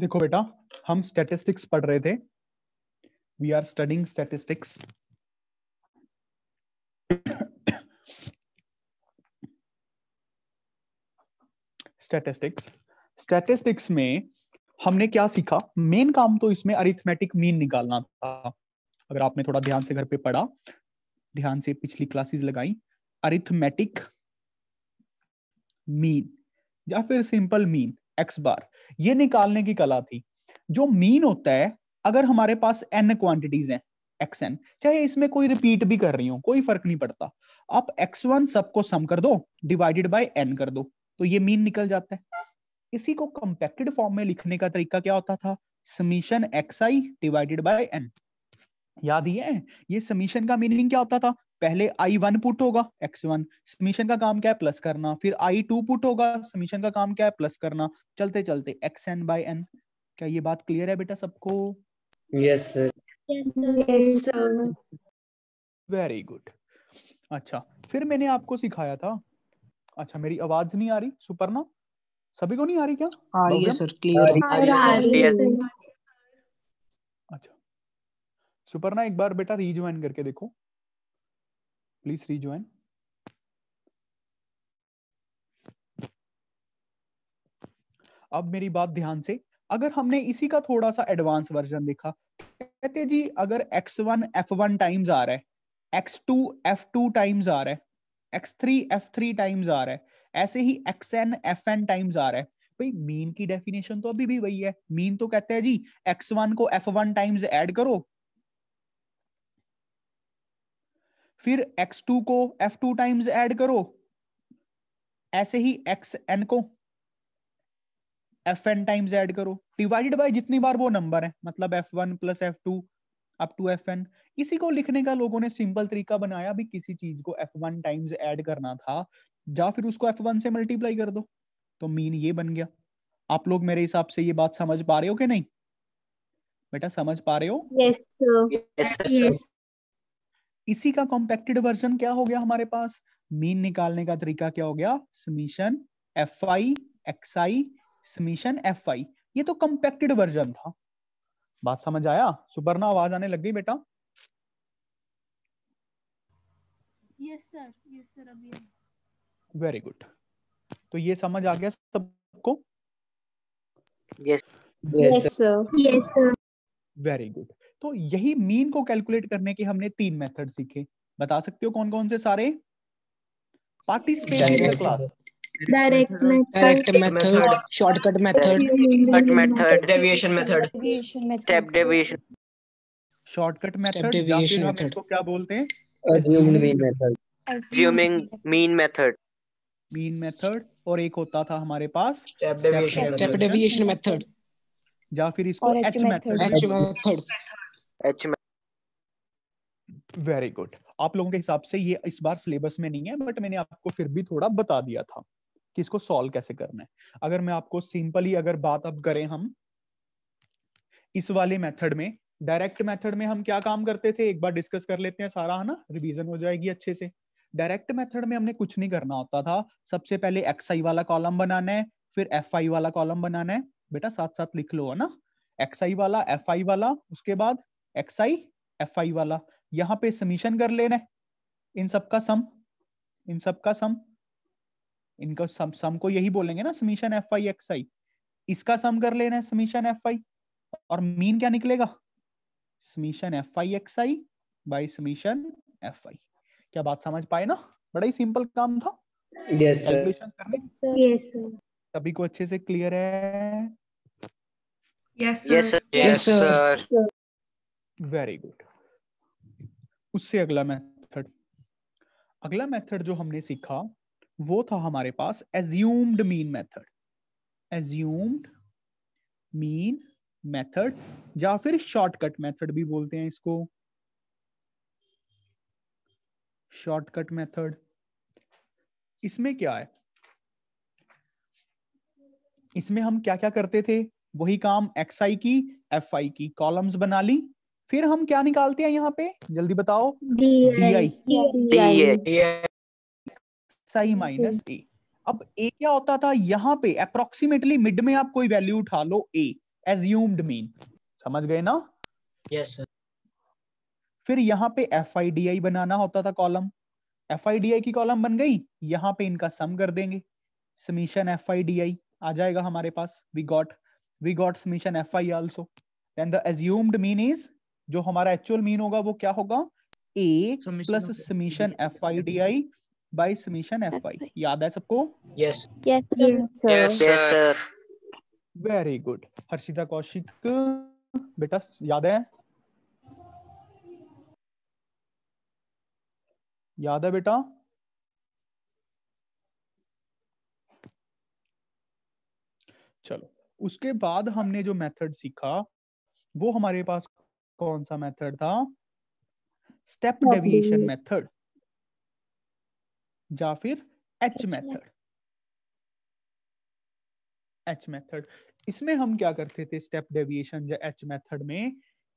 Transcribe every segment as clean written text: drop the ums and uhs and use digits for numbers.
देखो बेटा, हम स्टैटिस्टिक्स पढ़ रहे थे। We are studying statistics. Statistics में हमने क्या सीखा? मेन काम तो इसमें अरिथमेटिक मीन निकालना था। अगर आपने थोड़ा ध्यान से घर पे पढ़ा, ध्यान से पिछली क्लासेस लगाई, अरिथमेटिक मीन या फिर सिंपल मीन एक्स बार, ये निकालने की कला थी। जो मीन होता है, अगर हमारे पास n क्वांटिटीज हैं, xn, चाहे इसमें कोई रिपीट भी कर रही हो, कोई फर्क नहीं पड़ता, आप x1 सबको सम कर दो, डिवाइडेड बाय n कर दो, तो ये मीन निकल जाता है। इसी को कंपैक्टेड फॉर्म में लिखने का तरीका क्या होता था? Summation xi divided by n। याद ही है? ये समीशन का मीनिंग क्या होता था? पहले i1 पुट होगा, x1, समीशन का काम क्या है? प्लस करना। फिर i2 पुट होगा, समीशन का काम क्या है? प्लस करना। चलते चलते xn बाय n। क्या ये बात क्लियर है बेटा सबको? Yes sir. Yes sir. Very good. अच्छा, फिर मैंने आपको सिखाया था। अच्छा, मेरी आवाज नहीं आ रही सुपर्णा? सभी को नहीं आ रही क्या? आ रही है बहुगम? सर, क्लियर है। आ रही है सर। अच्छा, सुपर्णा एक बार बेटा रीज्वाइन करके देखो, प्लीज रीज्वाइन। अब मेरी बात ध्यान से, अगर हमने इसी का थोड़ा सा एडवांस वर्जन देखा, कहते जी अगर x1 f1 टाइम्स आ रहा है, x2 f2 टाइम्स आ रहा है, x3 f3 टाइम्स आ रहा है, ऐसे ही xn fn टाइम्स आ रहा है, भाई मीन की डेफिनेशन तो अभी भी वही है। मीन तो कहते हैं जी x1 को f1 टाइम्स ऐड करो, फिर x2 को f2 टाइम्स ऐड करो, ऐसे ही xn को fn टाइम्स ऐड करो, डिवाइडेड बाय जितनी बार वो नंबर है, मतलब f1 plus f2 up to fn। इसी को लिखने का लोगों ने सिंपल तरीका बनाया, भी किसी चीज को f1 टाइम्स ऐड करना था, या फिर उसको f1 से मल्टीप्लाई कर दो, तो मीन ये बन गया। आप लोग मेरे हिसाब से ये बात समझ पा रहे हो कि नहीं बेटा? समझ पा रहे हो? Yes sir. यस। इसी का कॉम्पैक्टेड वर्जन क्या हो गया हमारे पास? मीन निकालने का तरीका क्या हो गया? Summation fi xi summation fi। ये तो कॉम्पैक्टेड वर्जन था। बात समझ आया? सुपर्णा आवाज आने लग गई बेटा? यस सर अभी वेरी गुड। तो ये समझ आ गया सबको? Yes yes sir. Yes sir. Very good. तो यही मीन को कैलकुलेट करने के हमने 3 मेथड सीखे। बता सकते हो कौन कौन से सारे? Participate in the class. Direct direct method, shortcut method, cut method, deviation method, step deviation, shortcut step method, या फिर डेविएशन हम मेथड, इसको क्या बोलते हैं? Assumed mean method, assuming mean method, mean method, और एक होता था हमारे पास step step deviation step deviation method, या फिर इसको H method. H method. H very good. आप लोगों के हिसाब से ये इस बार सिलेबस में नहीं है, बट मैंने आपको फिर भी थोड़ा बता दिया था कि इसको सॉल्व कैसे करना है। अगर मैं आपको सिंपली अगर बात अब करें, हम इस वाले मेथड में, डायरेक्ट मेथड में हम क्या काम करते थे, एक बार डिस्कस कर लेते हैं सारा, है ना? रिवीजन हो जाएगी अच्छे से। डायरेक्ट मेथड में हमने कुछ नहीं करना होता था। सबसे पहले xi वाला कॉलम बनाना है, फिर fi वाला कॉलम बनाना है। बेटा साथ साथ लिख लो, है ना? xi वाला, fi वाला, उसके बाद xi fi वाला। यहाँ पे समीशन कर लेना है इन सबका सम, इन सबका सम, इनका सम को यही बोलेंगे ना, समीशन fi xi। इसका सम कर लेना है, समीशन fi, और मीन क्या निकलेगा? Summation fi xi bye summation fi। क्या बात समझ पाए ना? बड़ा ही सिंपल काम था यस सर, कैलकुलेशन करने। Yes sir. सभी को अच्छे से क्लियर है? Yes yes sir. Sir, yes sir. Very good. उससे अगला मेथड जो हमने सीखा वो था हमारे पास assumed mean method. Assumed mean method, या फिर शॉर्टकट मेथड भी बोलते हैं इसको, शॉर्टकट मेथड। इसमें क्या है? इसमें हम क्या क्या करते थे? वही काम, xi की fi की कॉलम्स बना ली, फिर हम क्या निकालते हैं यहाँ पे? जल्दी बताओ। di xi minus a। अब a क्या होता था? यहाँ पे अप्रोक्सीमेटली मिड में आप कोई वैल्यू उठा लो a, एज्यूम्ड मीन, समझ गए ना? Yes sir. फिर यहाँ पे FIDI बनाना होता था कॉलम, FIDI की कॉलम बन गई, यहाँ पे इनका सम कर देंगे, समीशन FIDI आ जाएगा हमारे पास। We got summation FI also. Then the assumed mean is, जो हमारा एक्चुअल मीन होगा वो क्या होगा, A plus summation FIDI by summation FI। याद है सबको? Yes Yes, sir. Yes sir. Very good. Harshita Kaushik बेटा याद है? याद है बेटा? चलो, उसके बाद हमने जो मेथड सीखा वो हमारे पास कौन सा मेथड था? Step Step deviation deviation. Method या फिर H मेथड। H मेथड, इसमें हम क्या करते थे स्टेप डेविएशन या H मेथड में?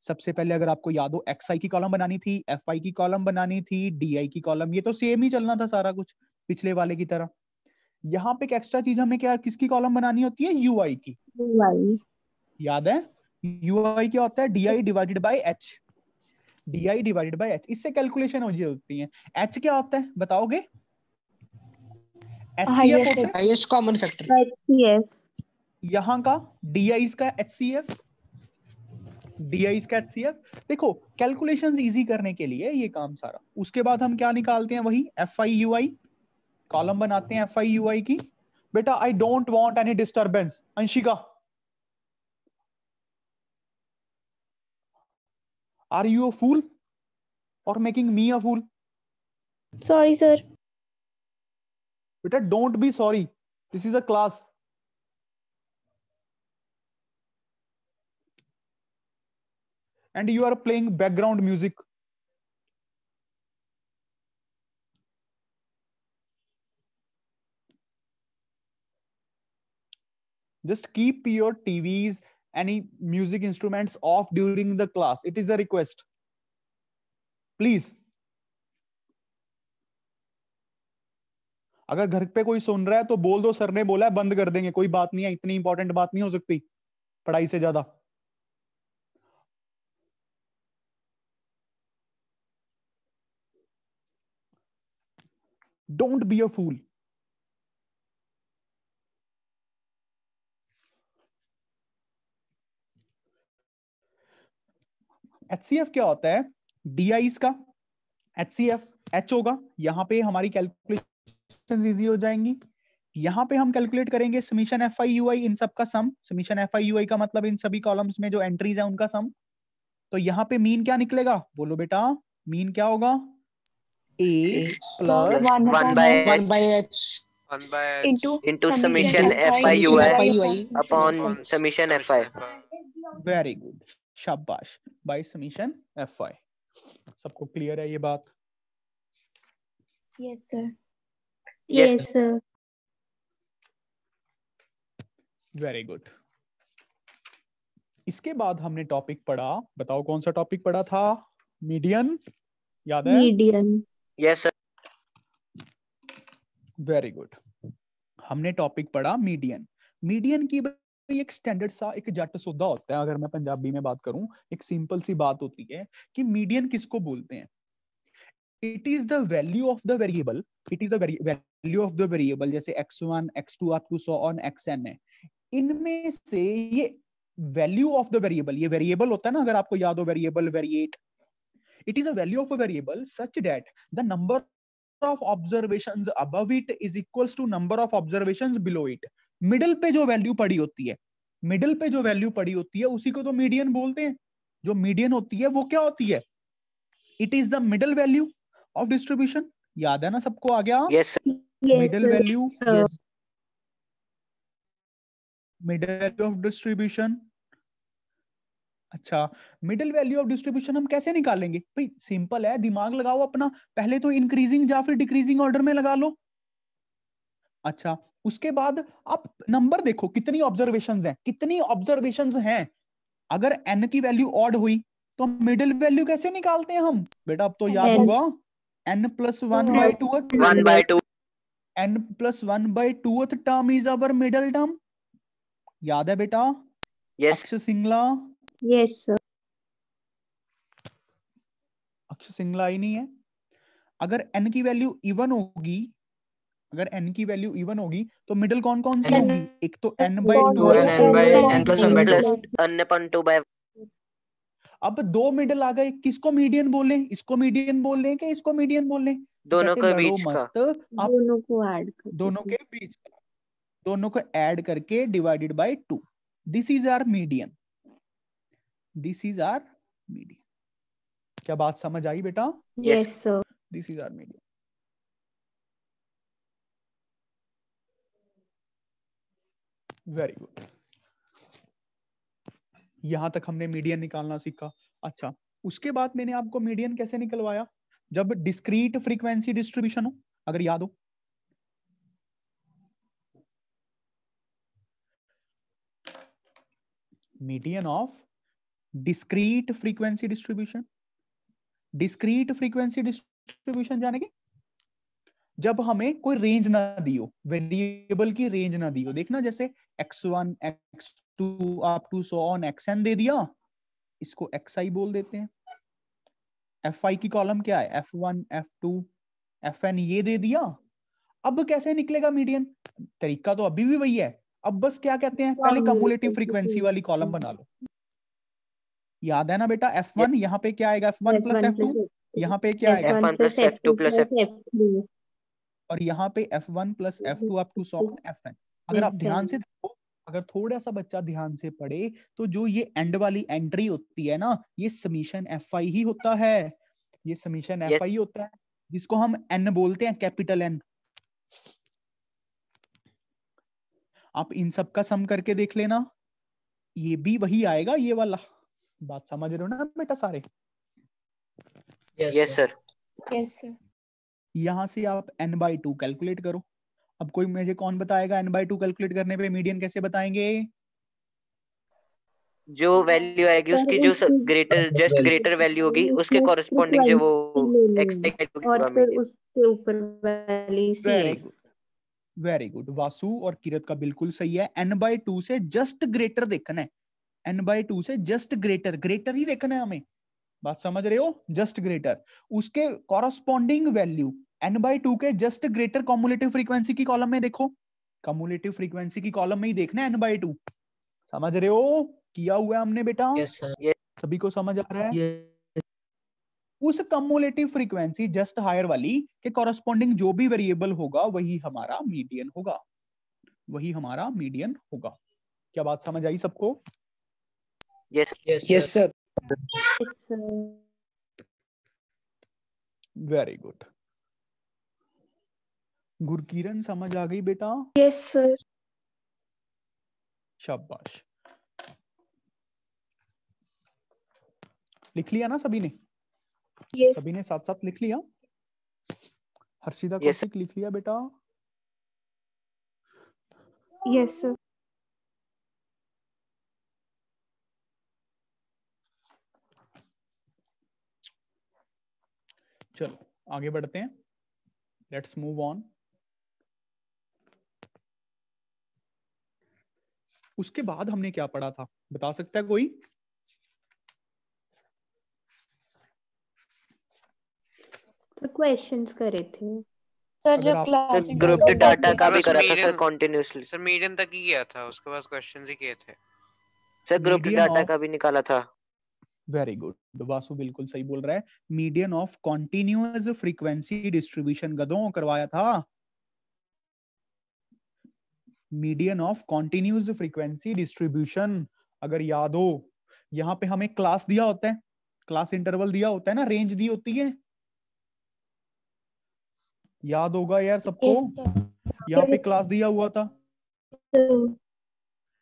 सबसे पहले अगर आपको याद हो, XI की कॉलम बनानी थी, FI की कॉलम बनानी थी, DI की कॉलम, ये तो सेम ही चलना था सारा कुछ पिछले वाले की तरह। यहाँ पे एक एक्स्ट्रा चीज हमें क्या, किसकी कॉलम बनानी होती है? UI की। UI. याद है? UI क्या होता है? DI divided by H। DI divided by H, इससे कैलकुलेशन हो जाती है। H क्या होता है बताओगे? HCF होता है हाईएस्ट कॉमन फैक्टर। HCF. यहाँ का, DI का HCF, DI का HCF। देखो कैलकुलेशंस इजी करने के लिए ये काम सारा। उसके बाद हम क्या निकालते हैं? वही FI/UI, कॉलम बनाते हैं FI/UI की। बेटा I don't want any disturbance. Anshika, are you a fool और making me a fool? Sorry, sir. बेटा don't be sorry, this is a class. And you are playing background music. Just keep your TVs, any music instruments off during the class. It is a request. Please. अगर घर पे कोई सुन रहा है तो बोल दो सर ने बोला है, बंद कर देंगे, कोई बात नहीं है, इतनी इंपॉर्टेंट बात नहीं हो सकती पढ़ाई से ज्यादा। Don't be a fool. HCF क्या होता है? DIs का HCF H होगा, यहाँ पे हमारी कैलकुलेशन इजी हो जाएंगी। यहाँ पे हम कैलकुलेट करेंगे समीशन FI/UI, इन सब का सम। समीशन FI/UI का मतलब इन सभी कॉलम्स में जो एंट्रीज है उनका सम। तो यहाँ पे मीन क्या निकलेगा? बोलो बेटा, मीन क्या होगा? A plus 1 by H into summation FI/UI upon summation FI। Very good, शाबाश, बाय समीशन FI। सबको क्लियर है ये बात? Yes, sir. Yes, Yes, sir. Very good. इसके बाद हमने टॉपिक पढ़ा, बताओ कौन सा टॉपिक पढ़ा था? मीडियन, याद है? Median. yes sir। Very good. हमने टॉपिक पढ़ा मीडियन। मीडियन की एक स्टैंडर्ड सा एक जट सौदा होता है, अगर मैं पंजाबी में बात करूं, एक सिंपल सी बात होती है कि मीडियन किसको बोलते हैं? It is the value of the variable, it is the value of the variable, जैसे x1 x2 up to so on xn है, इनमें से ये वैल्यू ऑफ द वेरिएबल, ये वेरिएबल होता है ना, अगर आपको याद हो variable variate, it is a value of a variable such that the number of observations above it is equals to number of observations below it। Middle पे जो वैल्यू पड़ी होती है, मिडिल पे जो वैल्यू पड़ी होती है उसी को तो मीडियन बोलते हैं। जो मीडियन होती है वो क्या होती है? It is the middle value of distribution. याद है ना सबको? आ गया? yes sir। Yes, middle sir. Value, yes middle value of distribution. अच्छा, मिडिल वैल्यू ऑफ डिस्ट्रीब्यूशन हम कैसे निकालेंगे? भाई सिंपल है, दिमाग लगाओ अपना, पहले तो इंक्रीजिंग या फिर डिक्रीजिंग ऑर्डर में लगा लो। अच्छा, उसके बाद आप नंबर देखो कितनी ऑब्जर्वेशंस हैं, कितनी ऑब्जर्वेशंस हैं। अगर n की वैल्यू ऑड हुई तो मिडिल वैल्यू कैसे निकालते हैं हम? बेटा अब तो याद N होगा, n plus 1/2, 1/2 n plus 1/2 term is our middle term. याद है बेटा? Yes. अक्ष सिंगला, Yes, sir. अक्ष सिंगला ही नहीं है। अगर n की वैल्यू इवन होगी, अगर n की वैल्यू इवन होगी तो मिडिल कौन कौन सी N- होगी? एक तो n by N 2 2 and n by by n plus 1 by plus n upon 2 by अब दो मिडिल आ गए, किसको मीडियन बोल लें? इसको मीडियन बोल लें कि इसको मीडियन बोल लें? दोनों कहते के लड़ो बीच का। मत, आप दोनों को ऐड कर दोनों के बीच का, दोनों को ऐड करके divided by 2, this is our median, this is our median. क्या बात समझ आई बेटा? Yes, sir. This is our median. Very good, यहां तक हमने मीडियन निकालना सीखा। अच्छा, उसके बाद मैंने आपको मीडियन कैसे निकलवाया? जब डिस्क्रीट फ्रीक्वेंसी डिस्ट्रीब्यूशन हो, अगर याद हो, median of discrete frequency distribution. Discrete frequency distribution जाने के, जब हमें कोई रेंज ना दी हो, वेरिएबल की रेंज ना दी हो, देखना जैसे x1 x2 up to so on xn दे दिया, इसको xi बोल देते हैं। fi की कॉलम क्या है? f1 f2 fn ये दे दिया। अब कैसे निकलेगा मीडियन? तरीका तो अभी भी वही है, अब बस क्या कहते हैं, पहले कम्युलेटिव फ्रीक्वेंसी वाली कॉलम बना लो। याद है ना बेटा? F1 यहाँ पे क्या आएगा? F1 प्लस F2, यहाँ पे क्या आएगा? F1 plus F2 plus F3. और यहाँ पे F1 plus F2 up to so on Fn। अगर आप ध्यान से देखो, अगर थोड़ा सा बच्चा ध्यान से पढ़े तो जो ये एंड वाली एंट्री होती है ना, ये समीशन Fi ही होता है, ये समीशन Yes. Fi होता है, जिसको हम n बोलते हैं, कैपिटल N। आप इन सब का सम करके देख लेना, ये भी वही आएगा, ये वाला। बात समझ रहे हो ना बेटा सारे? Yes, sir. Yes, sir. यहां से आप n/2 कैलकुलेट करो। अब कोई मुझे कौन बताएगा n/2 कैलकुलेट करने पे मीडियन कैसे बताएंगे? जो वैल्यू आएगी उसकी जो ग्रेटर जस्ट ग्रेटर वैल्यू होगी उसके कॉरेस्पॉन्डिंग जो वो x वैल्यू और होगा फिर मीडियन। उसके ऊपर वाली very CS. Good, very good. Vasu और किरत का बिल्कुल सही है, n/2 से जस्ट ग्रेटर देखना है, n/2 से जस्ट ग्रेटर, ग्रेटर ही देखना है हमें। बात समझ रहे हो? जस्ट ग्रेटर, उसके कॉरेस्पॉन्डिंग वैल्यू n/2 के जस्ट ग्रेटर कम्युलेटिव फ्रीक्वेंसी की कॉलम में देखो, कम्युलेटिव फ्रीक्वेंसी की कॉलम में ही देखना है n/2। समझ रहे हो? किया हुआ है हमने बेटा? Yes, sir. Yes. सभी को समझ आ रहा है? उस कम्युलेटिव फ्रीक्वेंसी जस्ट हायर वाली के कॉरेस्पॉन्डिंग जो भी वेरिएबल होगा वही हमारा मीडियन होगा, वही हमारा मीडियन होगा। क्या बात समझ आई सबको? Yes. Yes, sir. Yes, sir. Very good. Gurkiran समझ आ गई बेटा? Yes, sir. शाबाश। लिख लिया ना सभी ने? Yes. सभी ने साथ साथ लिख लिया? हर्षिता Yes, कौशिक लिख लिया बेटा? Yes, sir. चलो आगे बढ़ते हैं, लेट्स मूव ऑन। उसके बाद हमने क्या पढ़ा था, बता सकता है कोई? तो क्वेश्चंस करे थे सर अगर जब आप- क्लास सर ग्रुप डाटा का भी बस करा था sir median- continuously. Sir median तक ही किया था, उसके बाद क्वेश्चंस ही किए थे। Sir group Median data of- का भी निकाला था। वेरी गुड, वासु बिल्कुल सही बोल रहा है। Median of continuous frequency distribution गधों करवाया था। Median of continuous frequency distribution, अगर याद हो, यहाँ पे हमें क्लास दिया होता है, क्लास इंटरवल दिया होता है ना, रेंज दी होती है, याद होगा यार सबको? Yes, sir. यहाँ पे क्लास दिया हुआ था,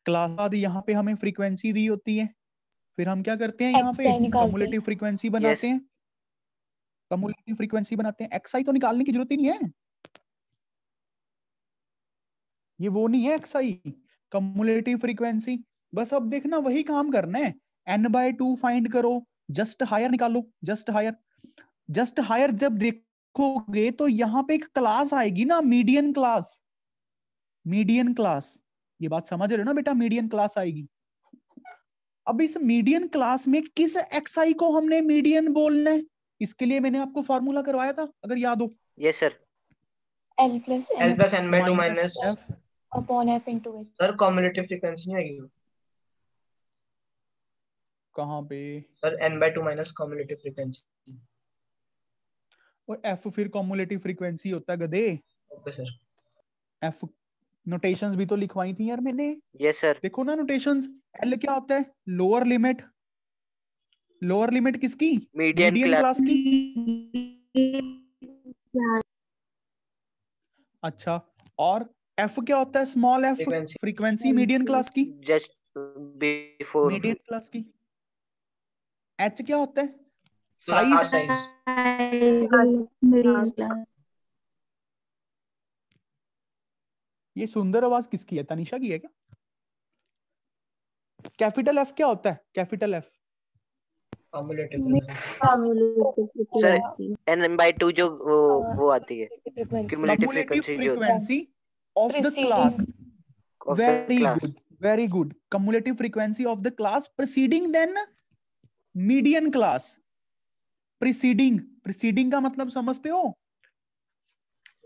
क्लास बाद यहाँ पे हमें फ्रीक्वेंसी दी होती है, फिर हम क्या करते हैं, यहाँ पे XI निकालते हैं। कम्युलेटिव फ्रीक्वेंसी बनाते हैं, कम्युलेटिव फ्रीक्वेंसी बनाते हैं। एक्सआई तो निकालने की जरूरत ही नहीं है, ये वो नहीं है एक्सआई, कम्युलेटिव फ्रीक्वेंसी। बस अब देखना वही काम करना है, n/2 फाइंड करो, जस्ट हायर निकालो, जस्ट हायर। जस्ट हायर जब देखोगे तो यहाँ पे एक क्लास आएगी ना, मीडियन क्लास, मीडियन क्लास। ये बात समझ रहे हो ना बेटा? मीडियन क्लास आएगी। अब इस मीडियन क्लास में किस xi को हमने मीडियन बोलना है, इसके लिए मैंने आपको फॉर्मूला करवाया था अगर याद हो। Yes sir. L plus L plus N n by 2 minus f upon F into H. Sir cumulative frequency नहीं आएगी कहाँ पे sir n by 2 minus cumulative frequency. वो f फिर कॉम्युलेटिव फ्रीक्वेंसी होता है गधे। Okay sir. f नोटेशंस भी तो लिखवाई थी यार मैंने, यस सर। देखो ना नोटेशंस। L क्या होता है, लोअर लिमिट, लोअर लिमिट किसकी, मीडियन मीडियन क्लास। क्लास की। अच्छा, और f क्या होता है, small f, frequency frequency median class की, जस्ट बिफोर। मीडियन क्लास की। h क्या होता है, class size, size. Medium class. ये सुंदर आवाज किसकी है, तनिषा की है क्या। कैपिटल F क्या होता है, capital F cumulative cumulative sir frequency. n/2 जो वो आती है Frequency. क्यूमुलेटिव कम्युलेटिव फ्रीक्वेंसी जो frequency of the Preceding. Class. Of the very class. Good, very good. Cumulative frequency of the class preceding then median class. Preceding, preceding का मतलब समझते हो,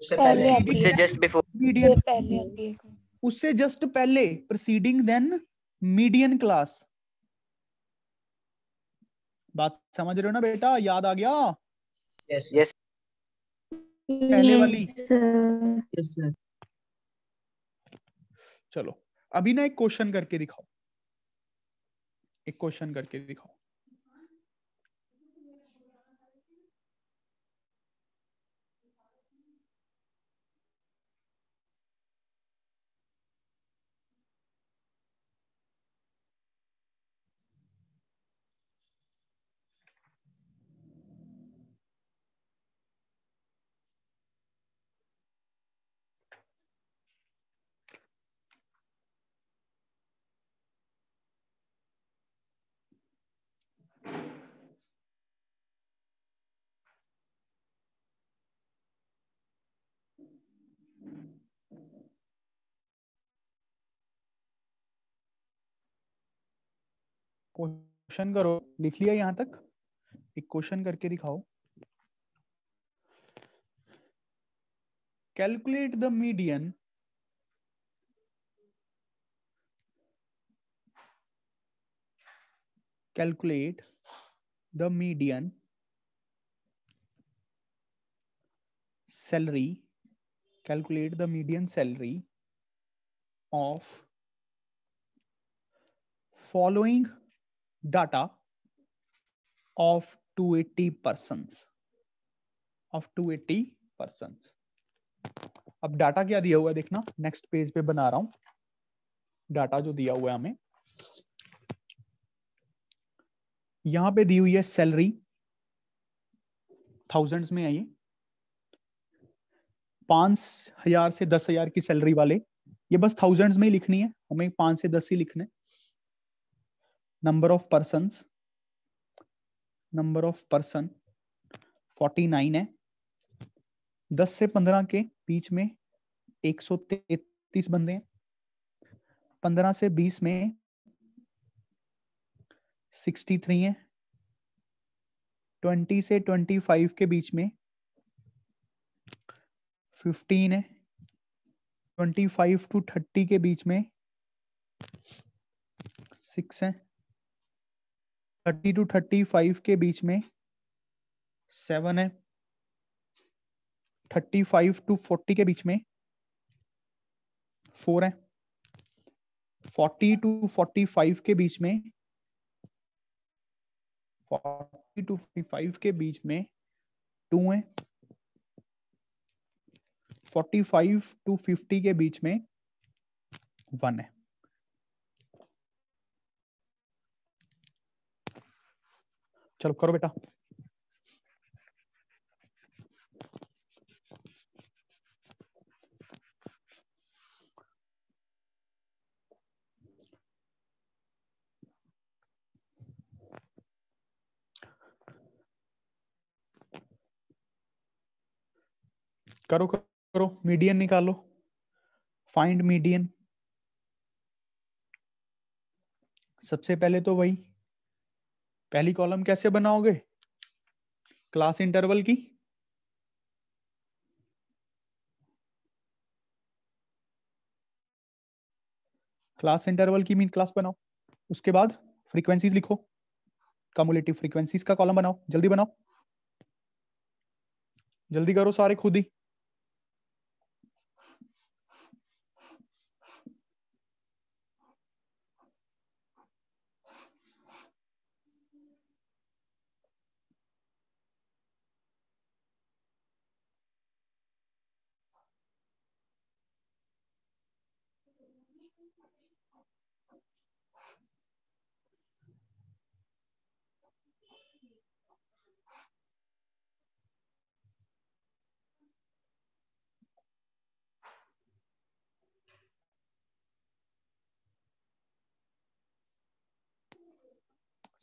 उससे पहले पहले आती उससे है। Just before. मीडियन, उससे पहले आती है। उससे जस्ट पहले, प्रीसीडिंग देन मीडियन क्लास। बात समझ रहे हो ना बेटा, याद आ गया यस यस पहले वाली। Yes sir. चलो अभी ना एक क्वेश्चन करके दिखाओ, एक क्वेश्चन करके दिखाओ। क्वेश्चन करो, लिख लिया यहां तक, एक क्वेश्चन करके दिखाओ। Calculate the median calculate the median salary, calculate the median salary of following data of 280 persons, of 280 persons। अब डाटा क्या दिया हुआ है देखना, नेक्स्ट पेज पे बना रहा हूं डाटा जो दिया हुआ है हमें। यहां पे दी हुई है सैलरी, थाउजेंड्स में है ये, 5,000 से 10,000 की सैलरी वाले, ये बस थाउजेंड्स में ही लिखनी है हमें, 5 से 10 ही लिखने। Number of persons, number of person 49 है, 10 से 15 के बीच में 133 बंदे हैं, 15 से 20 में 63 हैं, 20 से 25 के बीच में 15 है, 25 टू 30 के बीच में 6 है, 30 टू 35 के बीच में 7 है, 35 टू 40 के बीच में 4 है, 40 टू 45 के बीच में 40 टू 45 के बीच में 2 है, 45 टू 50 के बीच में 1 है। चलो करो बेटा। करो करो, मीडियन निकालो, फाइंड मीडियन सबसे पहले तो वही पहली कॉलम कैसे बनाओगे, क्लास इंटरवल की, क्लास इंटरवल की मीन क्लास बनाओ। उसके बाद फ्रीक्वेंसीज लिखो, कम्युलेटिव फ्रीक्वेंसीज का कॉलम बनाओ, जल्दी बनाओ, जल्दी करो सारे खुद ही।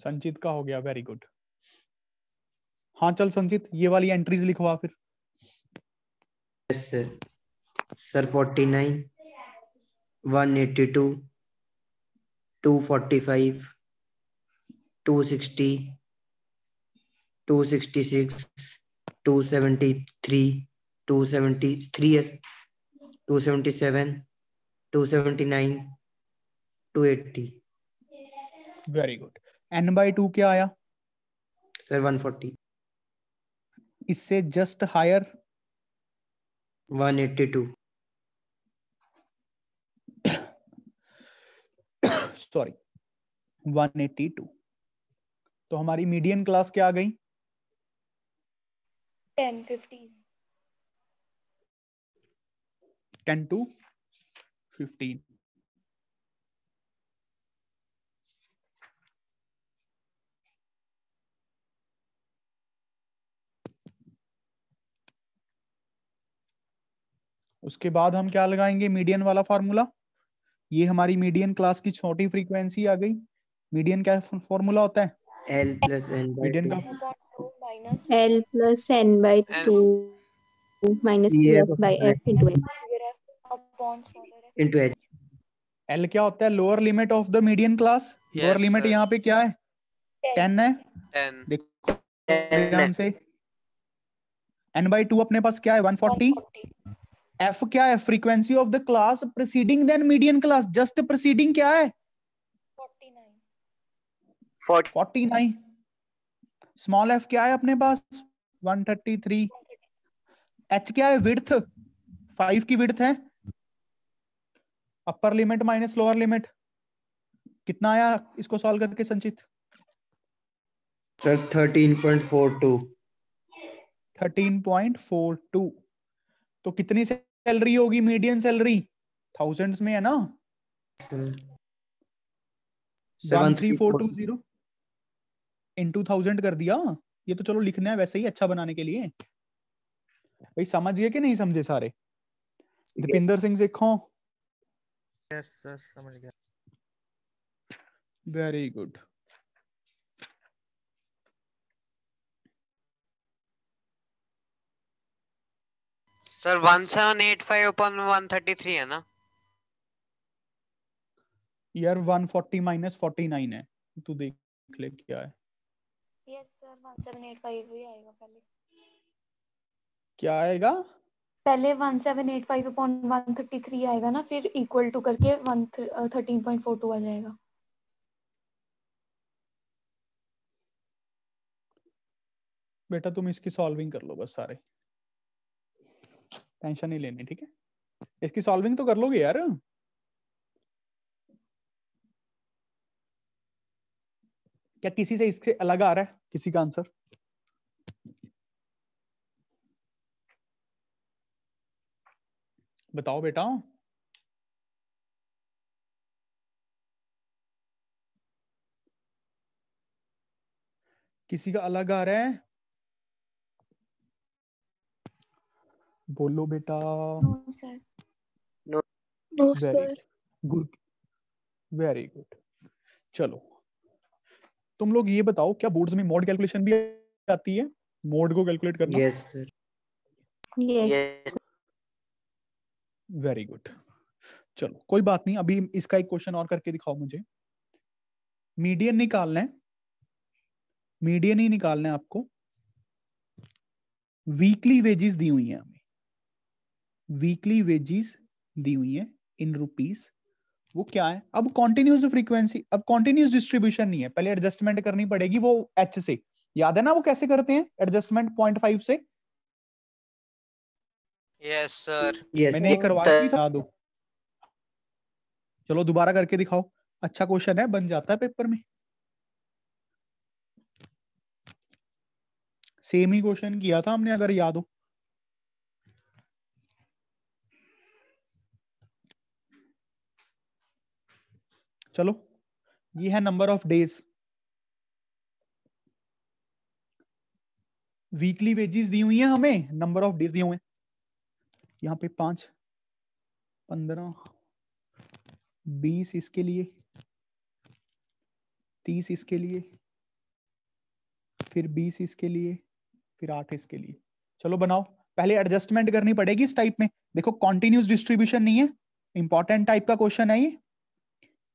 संचित का हो गया, वेरी गुड। हाँ चल संचित, ये वाली एंट्रीज लिखवा फिर। Yes sir 49 182 245 260 266 273 273 277 279 280 very good. n/2 क्या आया सर 140 इससे जस्ट हायर 182 सॉरी 182। तो हमारी मीडियन क्लास क्या आ गई, 10, 15. 10 to 15। उसके बाद हम क्या लगाएंगे, मीडियन वाला फार्मूला। ये हमारी मीडियन क्लास की छोटी फ्रीक्वेंसी आ गई। मीडियन क्या फॉर्मूला होता है, L plus N by median 2 का Upon 2 minus L plus N by L 2 minus CF CF by F into H. bigger f upon smaller f. into H L क्या होता है, lower limit of the median class. Lower Yes, limit sir. यहाँ पे क्या है, 10 है। 10. देखो ध्यान से, n/2 अपने पास क्या है 140। 140. एफ क्या है, frequency of the class preceding then median class, just preceding क्या है 49. 49। स्मॉल एफ क्या है अपने पास 133। एच क्या है, विड्थ 5 की विड्थ है। Upper limit minus lower limit कितना आया इसको सॉल्व करके संचित, सर 13.42 13.42। तो कितनी सैलरी होगी मीडियन सैलरी, थाउजेंड्स में है ना, 13420 इंटू 1000 कर दिया। ये तो चलो लिखना है वैसे ही अच्छा बनाने के लिए। भाई समझ गए कि नहीं समझे सारे, दीपिंदर सिंह सिखो। यस सर समझ गया। Very good. सर 1785 upon 133 है ना। यार 140 माइनस 49 है, तू देख ले क्या है। Yes sir, 1785 ही आएगा पहले। क्या आएगा, पहले 1785 upon 133 आएगा ना, फिर इक्वल टू करके 13.42 आ जाएगा। बेटा तुम इसकी सॉल्विंग कर लो बस, सारे टेंशन नहीं लेनी, ठीक है। इसकी सॉल्विंग तो कर लोगे यार। क्या किसी से इससे अलग आ रहा है किसी का आंसर, बताओ बेटा। किसी का अलग आ रहा है, बोलो बेटा। No sir. No very good, very good. चलो तुम लोग ये बताओ, क्या बोर्ड्स में मोड कैलकुलेशन भी आती है, मोड को कैलकुलेट करना। Yes sir Yes. Yes. Very good. चलो कोई बात नहीं, अभी इसका एक क्वेश्चन और करके दिखाओ मुझे। मीडियन निकालना है, मीडियन ही निकालना है आपको। वीकली वेजेस दी हुई है हमें, वीकली वेजेस दी हुई है इन रुपीस। वो क्या है? अब कॉन्टिन्यूस फ्रीक्वेंसी, अब कॉन्टिन्यूस डिस्ट्रीब्यूशन नहीं है, पहले एडजस्टमेंट करनी पड़ेगी वो एच से। याद है ना वो कैसे करते हैं एडजस्टमेंट 0.5 से? Yes sir. मैंने ये करवा दी था दो। चलो दोबारा करके दिखाओ, अच्छा क्वेश्चन है, बन जाता है पेपर में। सेम ही क्वेश्चन किया था हमने, अगर याद हो। चलो ये है number of days. Weekly wages दी हुई है हमें, नंबर ऑफ डेज दिए हुए हैं यहाँ पे 5, 15, 20 इसके लिए, 30 इसके लिए, फिर 20 इसके लिए, फिर 8 इसके लिए। चलो बनाओ, पहले एडजस्टमेंट करनी पड़ेगी इस टाइप में। देखो कॉन्टिन्यूस डिस्ट्रीब्यूशन नहीं है, इंपॉर्टेंट टाइप का क्वेश्चन है ये,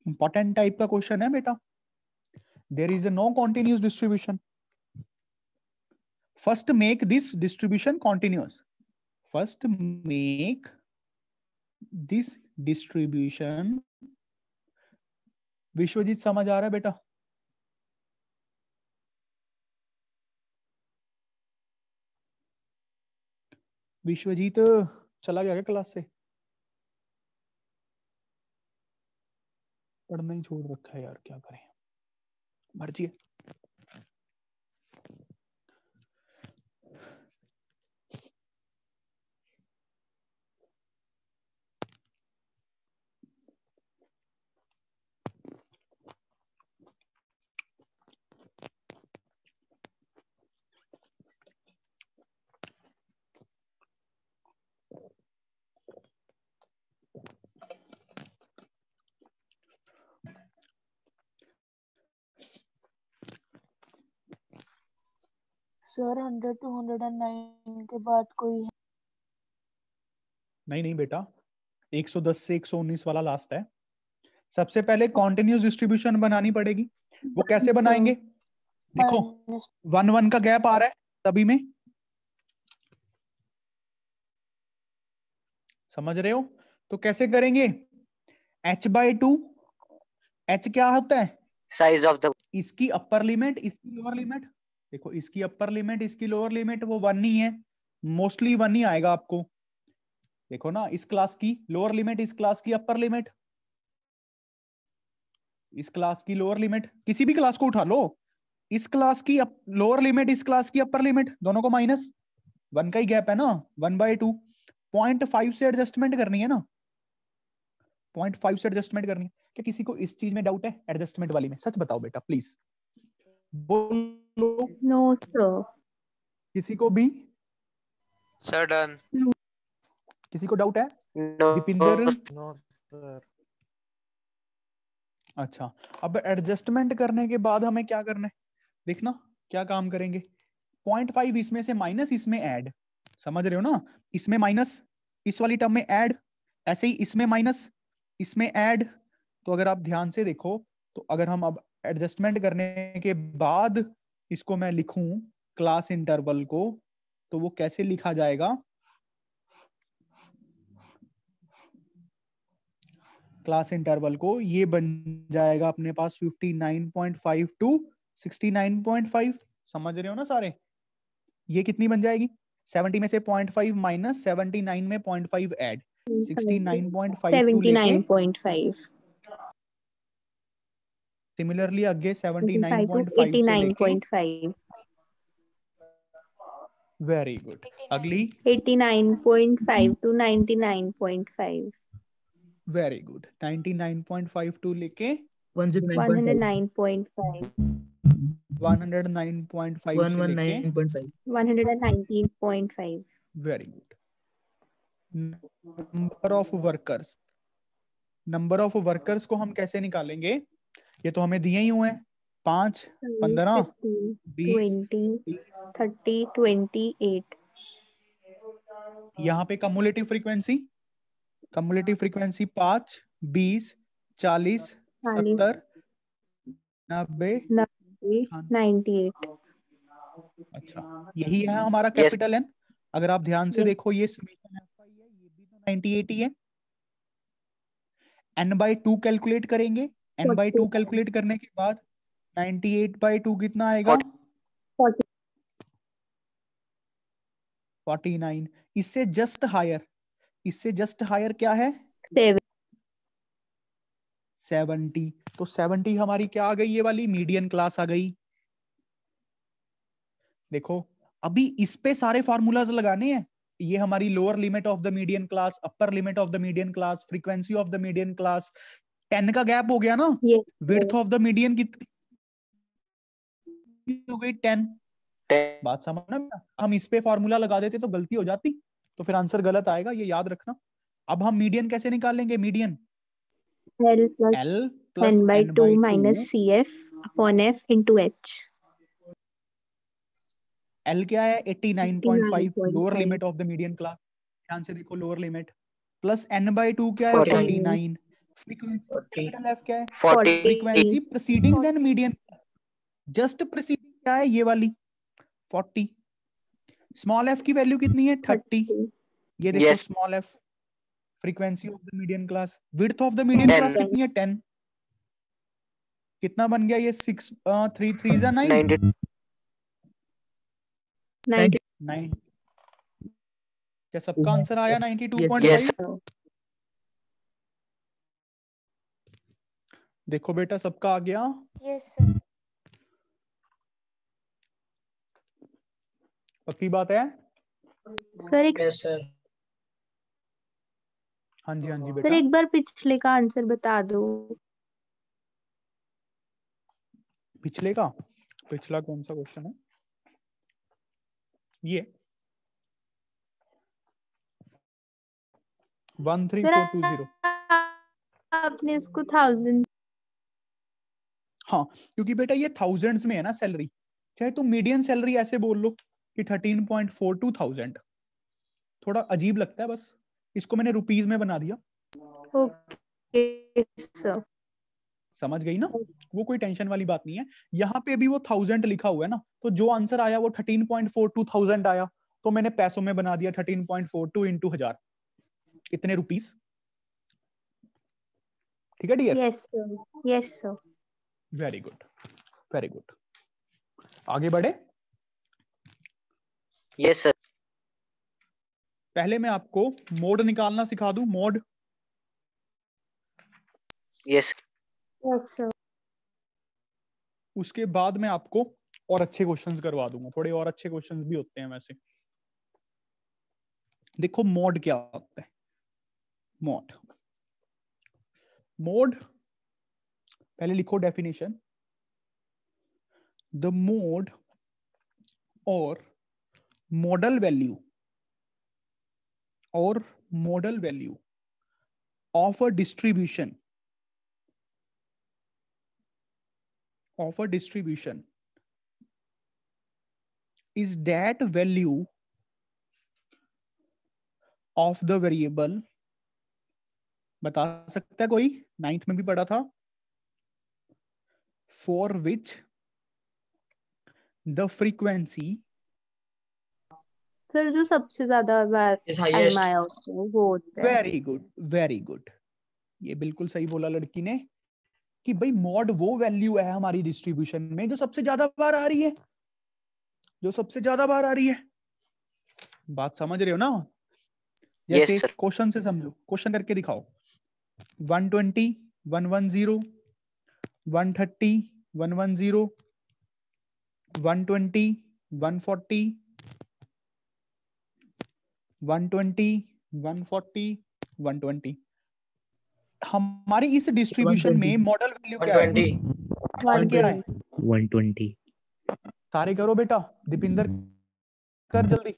इंपॉर्टेंट टाइप का क्वेश्चन है बेटा। There is no continuous distribution. First make this distribution continuous, first make this distribution. Vishwajit समझ आ रहा है बेटा? विश्वजीत चला गया क्या क्लास से? पढ़ना ही छोड़ रखा है यार, क्या करें, मर्जी है। सर 100 to 109 के बाद कोई है? नहीं नहीं बेटा, 110 से 119 वाला लास्ट है। सबसे पहले कॉन्टिन्यूस डिस्ट्रीब्यूशन बनानी पड़ेगी। वो कैसे बनाएंगे? देखो 1 का गैप आ रहा है तभी में, समझ रहे हो? तो कैसे करेंगे? h/2, h क्या होता है? साइज ऑफ द, इसकी अपर लिमिट, इसकी लोअर लिमिट। देखो इसकी अपर लिमिट, इसकी लोअर लिमिट वो 1 ही है, मोस्टली 1 ही आएगा आपको। देखो ना, इस क्लास की लोअर लिमिट, इस क्लास की अपर लिमिट, इस क्लास की लोअर लिमिट, किसी भी क्लास को उठा लो, इस क्लास की लोअर लिमिट, इस क्लास की अपर लिमिट, दोनों को -1 का ही गैप है ना, 1/2। 0.5 से एडजस्टमेंट करनी है ना, 0.5 से एडजस्टमेंट करनी है। क्या किसी को इस चीज में डाउट है एडजस्टमेंट वाली में? सच बताओ बेटा प्लीज, बोलो। No sir. किसी को भी? Sir done. किसी को डाउट है? नो दीपिंदर? No sir. अच्छा, अब एडजस्टमेंट करने के बाद हमें क्या करना है? देखना क्या काम करेंगे। 0.5 इसमें से माइनस, इसमें ऐड, समझ रहे हो ना? इसमें माइनस, इस वाली टर्म में ऐड, ऐसे ही इसमें माइनस, इसमें ऐड। तो अगर आप ध्यान से देखो, तो अगर हम अब एडजस्टमेंट करने के बाद इसको मैं लिखूं क्लास इंटरवल को, तो वो कैसे लिखा जाएगा? क्लास इंटरवल को ये बन जाएगा अपने पास 59.5 टू 69.5। समझ रहे हो ना सारे? ये कितनी बन जाएगी? 70 में से 0.5 माइनस 79 में 0.5 ऐड, 69.5 टू लेके 79.5 सिमिलरली आगे 75 to 79.5 से लेके 89.5 वेरी गुड। अगली 89.5 to 99.5 वेरी गुड, 99.5 टू लेके 109.5 109.5 से लेके 119.5 119.5 very good. Number of workers, number of workers को हम कैसे निकालेंगे? ये तो हमें दिए ही हुए हैं, 5, 15, 20, 20 30 28 यहाँ पे कम्युलेटिव फ्रीक्वेंसी, कम्युलेटिव फ्रीक्वेंसी 5, 20, 40, 70, 90 98। अच्छा, यही है हमारा Yes. Capital N. अगर आप ध्यान से Yes. देखो ये समीकरण आपका ही है, ये भी तो 98 ही है। n/2 कैलकुलेट करेंगे, n/2 कैलकुलेट करने के बाद 98/2 कितना आएगा? 49। इससे जस्ट हायर, इससे जस्ट हायर क्या है? 70। तो 70 हमारी क्या आ गई? ये वाली मीडियन क्लास आ गई। देखो अभी इस पे सारे फार्मूलाज लगाने हैं। ये हमारी lower limit of the median class, upper limit of the median class, frequency of the median class. 10 का गैप हो गया ना। Yes. Width of the median कितनी हो गई? 10। बात समझना। हम इस पे फार्मूला लगा देते तो गलती हो जाती, तो फिर आंसर गलत आएगा, ये याद रखना। अब हम मीडियन कैसे निकालेंगे? Median L plus L plus n/2 minus CS upon F into H. L क्या है? 89.5, 89.5. Lower limit of the median class. ध्यान से देखो, लोअर लिमिट प्लस n/2 क्या है? 49. 49। फ्रीक्वेंसी कैपिटल F क्या है? 40. Frequency preceding then median, just preceding क्या है? ये वाली 40। स्मॉल f की वैल्यू कितनी है? 30। ये देखो Yes. Small f, frequency of the median class. Width of the median class 10. कितनी है? 10। कितना बन गया ये? 6 3 3 9 90. 9। क्या सबका आंसर आया? 92.5। Yes. देखो बेटा सबका आ गया। Yes, sir. पक्की बात है? सर एक Yes, sir. हाँ जी, हाँ जी सर बेटा। एक बार पिछले का आंसर बता दो। पिछले का? पिछला कौन सा क्वेश्चन है? ये 13420। आपने इसको 1000। हाँ, क्योंकि बेटा ये थाउजेंड्स में है ना सैलरी। चाहे तुम मीडियन सैलरी ऐसे बोल लो कि 13.42,000, थोड़ा अजीब लगता है, बस इसको मैंने रुपीज में बना दिया। Okay sir. समझ गई ना? वो कोई टेंशन वाली बात नहीं है। यहाँ पे भी वो 1000 लिखा हुआ है ना, तो जो आंसर आया वो 13.42,000 आया, तो मैंने पैसों में बना दिया 13.42 इंटू 1000, इतने रुपीस। ठीक है dear? Yes sir, yes sir. Very good, very good. आगे बढ़े? Yes, sir. पहले मैं आपको मोड निकालना सिखा दूं। Mode, Yes. Yes sir. उसके बाद मैं आपको और अच्छे क्वेश्चंस करवा दूंगा। थोड़े और अच्छे क्वेश्चंस भी होते हैं वैसे। देखो मोड क्या होता है। मोड, मोड पहले लिखो डेफिनेशन। द मोड और मॉडल वैल्यू और model value of a distribution is that value of the variable, बता सकता है कोई? 9th में भी पढ़ा था। for which the frequency, sir जो सबसे ज्यादा बार Is टाइम highest. आया होता है वो होता है। Very good, very good. ये बिल्कुल सही बोला लड़की ने कि भाई मॉड वो वैल्यू है हमारी डिस्ट्रीब्यूशन में जो सबसे ज्यादा बार आ रही है, जो सबसे ज्यादा बार आ रही है। बात समझ रहे हो ना? जैसे Yes, sir. क्वेश्चन से समझो, क्वेश्चन करके दिखाओ। 120 110, 130 110, 120 140, 120 140 120। हमारी इस डिस्ट्रीब्यूशन में मॉडल वैल्यू क्या है? 120. मॉड क्या है? 120। सारे करो बेटा, दीपिंदर कर जल्दी।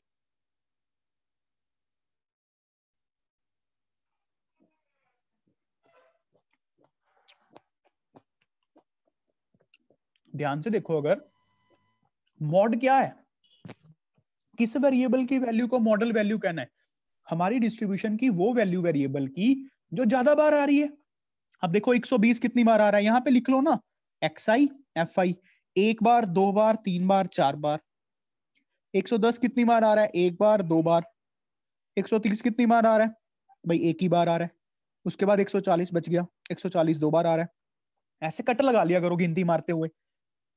ध्यान से देखो, अगर मॉड क्या है, किस वेरिएबल की वैल्यू को मॉडल वैल्यू कहना है? हमारी डिस्ट्रीब्यूशन की वो वैल्यू वेरिएबल की जो ज्यादा बार आ रही है। अब देखो 120 कितनी बार आ रहा है, यहाँ पे लिख लो ना। xi fi, एक बार, दो बार, तीन बार, चार बार। 110 कितनी बार आ रहा है? एक बार, दो बार। 130 कितनी बार आ रहा है भाई? एक ही बार आ रहा है। उसके बाद 140 बच गया, 140 दो बार आ रहा है। ऐसे कट लगा लिया करो गिनती मारते हुए।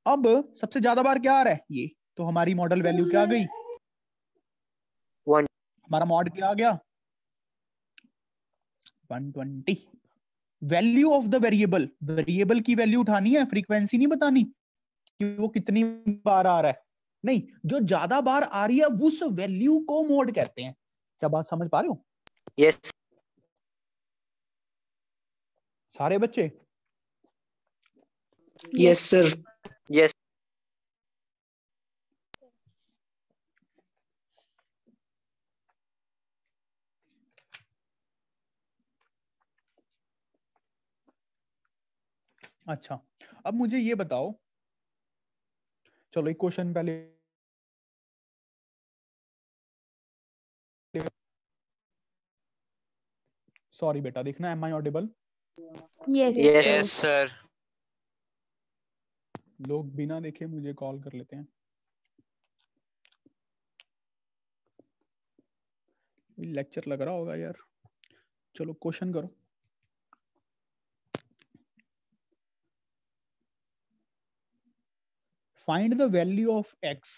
अब सबसे ज्यादा बार क्या आ रहा है? ये। तो हमारी मॉडल वैल्यू क्या आ गई? 1। हमारा मॉड क्या आ गया? 120। Value of the variable, variable की वैल्यू उठानी है, फ्रीक्वेंसी नहीं बतानी कि वो कितनी बार आ रहा है। नहीं, जो ज्यादा बार आ रही है उस वैल्यू को मोड कहते हैं। क्या बात समझ पा रहे हो? यस सारे बच्चे? Yes sir. यस अच्छा, अब मुझे ये बताओ, चलो एक क्वेश्चन पहले। सॉरी बेटा, देखना am I audible? Yes, yes sir. Yes sir. लोग बिना देखे मुझे कॉल कर लेते हैं। लेक्चर लग रहा होगा यार। चलो क्वेश्चन करो। Find the value of x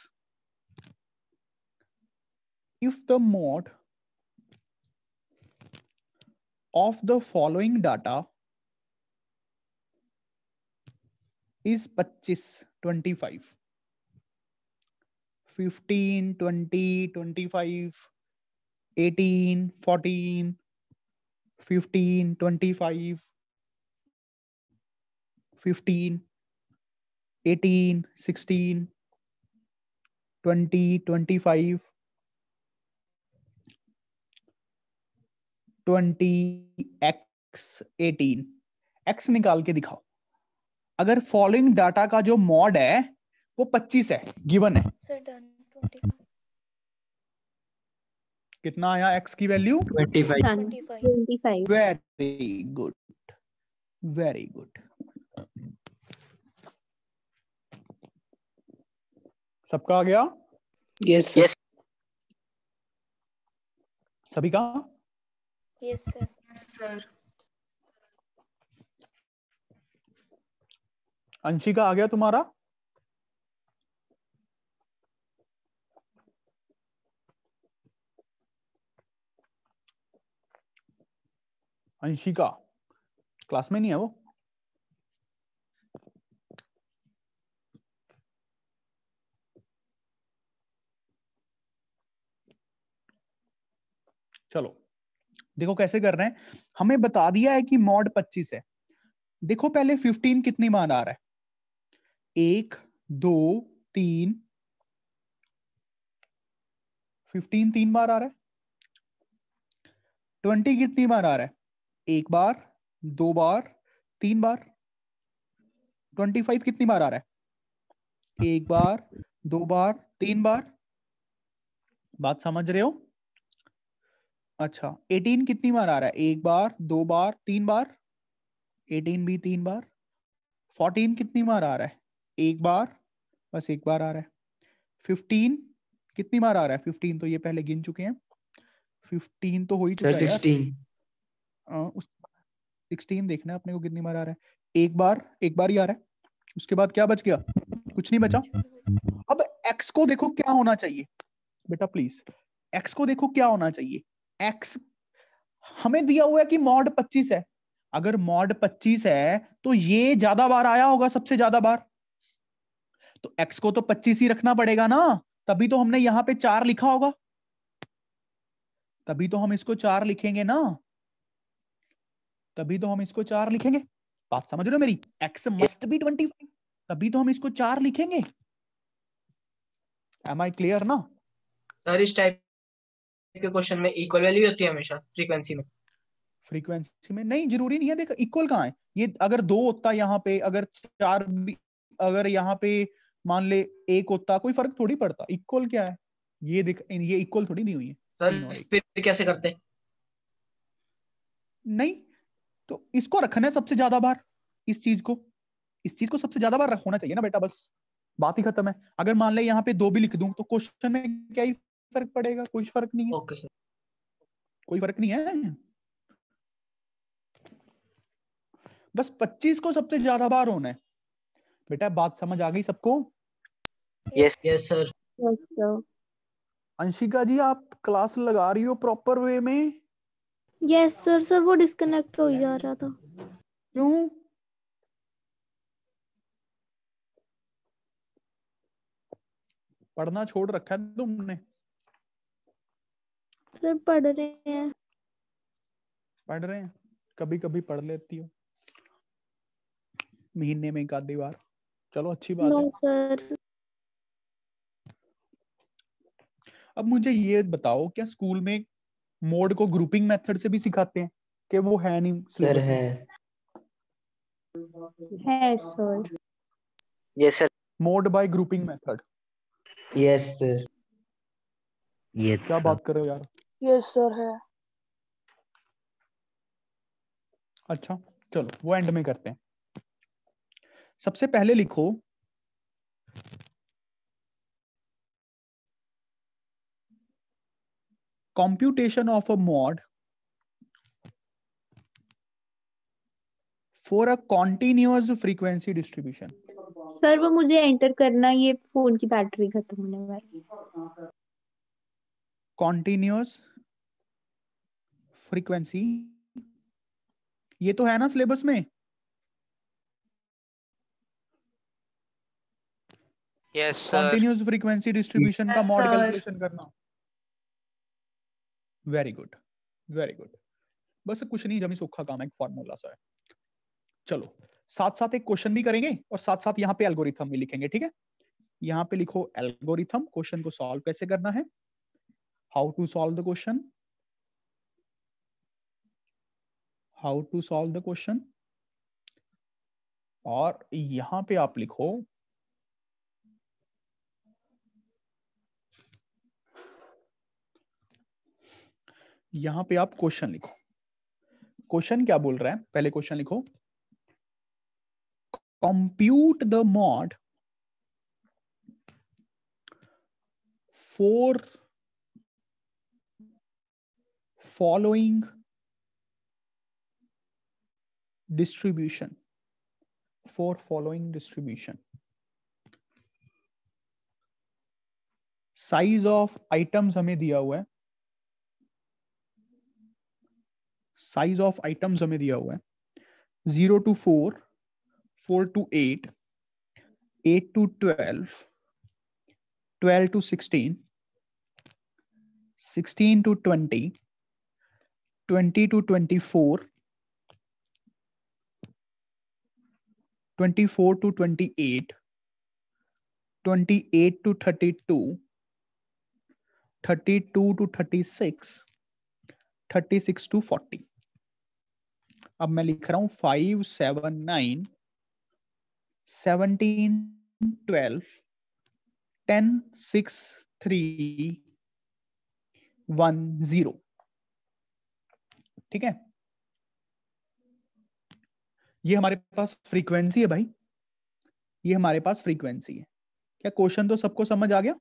if the mod of the following data is 25, 25, 15, 20, 25, 18, 14, 15, 25, 15, 18, 16, 20, 25, 20, x 18। x निकाल के दिखाओ। अगर फॉलोइंग डाटा का जो मॉड है वो 25 है, गिवन है। सर डन 25 कितना आया x की value? 25। Done. 25. Very good, very good. सबका आ गया? Yes sir. यस सभी का? Yes sir. सर अंशिका आ गया तुम्हारा? अंशिका क्लास में नहीं है वो? चलो देखो कैसे कर रहे हैं। हमें बता दिया है कि मॉड 25 है। देखो पहले 15 कितनी बार आ रहा है? 1, 2, 3। 15 3 बार आ रहा है। 20 कितनी बार आ रहा है? एक बार, दो बार, तीन बार। 25 कितनी बार आ रहा है? एक बार, दो बार, तीन बार। बात समझ रहे हो? अच्छा, 18 कितनी बार आ रहा है? एक बार, दो बार, तीन बार। 18 भी तीन बार। 14 कितनी बार आ रहा है? एक बार, बस एक बार आ रहा है। 15 कितनी बार आ रहा है? 15 तो ये पहले गिन चुके हैं। 15 तो हो ही चुका सर है यार। 16। उस 16 देखना है अपने को कितनी बार आ रहा है। एक बार ही आ रहा है। उसके बाद क्या बच गया? कुछ नहीं बचा। अब x को देखो क्या होना चाहिए बेटा, प्लीज। x को देखो क्या होना चाहिए। x हमें दिया हुआ है कि मॉड 25 है। अगर मॉड 25 है तो ये ज्यादा बार आया होगा, सबसे ज्यादा बार। तो x को तो 25 ही रखना पड़ेगा ना, तभी तो हमने यहां पे 4 लिखा होगा। तभी तो हम इसको 4 लिखेंगे ना, तभी तो हम इसको 4 लिखेंगे। बात समझ रहे हो मेरी? x मस्ट बी 25, तभी तो हम इसको 4 लिखेंगे। एम आई क्लियर ना? सर इस टाइप के क्वेश्चन में इक्वल वैल्यू होती है हमेशा फ्रीक्वेंसी में? फ्रीक्वेंसी में नहीं, जरूरी नहीं है। देख इक्वल कहाँ है ये? अगर 2 होता यहाँ पे, अगर 4 भी, अगर यहाँ पे मान ले 1 होता, कोई फर्क थोड़ी पड़ता। इक्वल क्या है ये देख, ये इक्वल थोड़ी दी हुई है। सर फिर कैसे करते हैं? नहीं, तो इसको रखना है सबसे ज्यादा बार, इस चीज को। इस चीज को सबसे ज्यादा बार होना चाहिए ना बेटा, बस बात ही खत्म है। अगर मान ले यहाँ पे 2 भी लिख दूं तो क्वेश्चन में क्या ही फर्क पड़ेगा? कोई फर्क नहीं है। Okay sir. कोई फर्क नहीं है। बस 25 को सबसे ज्यादा बार होना है। बेटा बात समझ आ गई सबको? Yes yes sir. Yes sir. Anshika ji आप क्लास लगा रही हो प्रॉपर वे में? Yes sir. सर वो डिस्कनेक्ट हो ही जा रहा था। क्यों? पढ़ना छोड़ रखा है तुमने? सर पढ़ रहे हैं। पढ़ रहे हैं? कभी कभी पढ़ लेती हो, महीने में एक आधी बार। चलो अच्छी बात नो है। सर। अब मुझे ये बताओ, क्या स्कूल में मोड को ग्रुपिंग मेथड से भी सिखाते हैं कि वो है नहीं सर सिलेबस है। में? है sir. Yes sir. Mode bye grouping method. Yes sir. क्या बात कर रहे हो यार? यस सर है। अच्छा चलो वो एंड में करते हैं। सबसे पहले लिखो computation of a mod for a continuous frequency distribution. Sir वो मुझे एंटर करना, ये फोन की बैटरी खत्म होने वाली। Continuous frequency, ये तो है ना सिलेबस में? Yes sir. Continuous frequency distribution का Yes, मॉड sir. कैलकुलेशन करना। Very good very good. बस कुछ नहीं, जमी सूखा काम है, एक फॉर्मूला सा है। चलो साथ साथ एक क्वेश्चन भी करेंगे और साथ साथ यहाँ पे एल्गोरिथम भी लिखेंगे, ठीक है? यहाँ पे लिखो एल्गोरिथम, क्वेश्चन को सॉल्व कैसे करना है, how to solve the question, how to solve the question. और यहां पे आप लिखो यहां पे आप क्वेश्चन लिखो। क्वेश्चन क्या बोल रहा है? पहले क्वेश्चन लिखो, compute the mod for following distribution, for following distribution. Size of items हमें दिया हुआ है, साइज ऑफ आइटम्स हमें दिया हुआ है 0 to 4, 4 to 8, 8 to 12, 12 to 16, 16 to 20, 20 to 24, 24 to 28, 28 to 32, 32 to 36, 36 to 40। अब मैं लिख रहा हूं 5, 7, 9, 17, 12, 10, 6, 3, 1, 0। ठीक है? ये हमारे पास फ्रीक्वेंसी है भाई, ये हमारे पास फ्रीक्वेंसी है। क्या क्वेश्चन तो सबको समझ आ गया?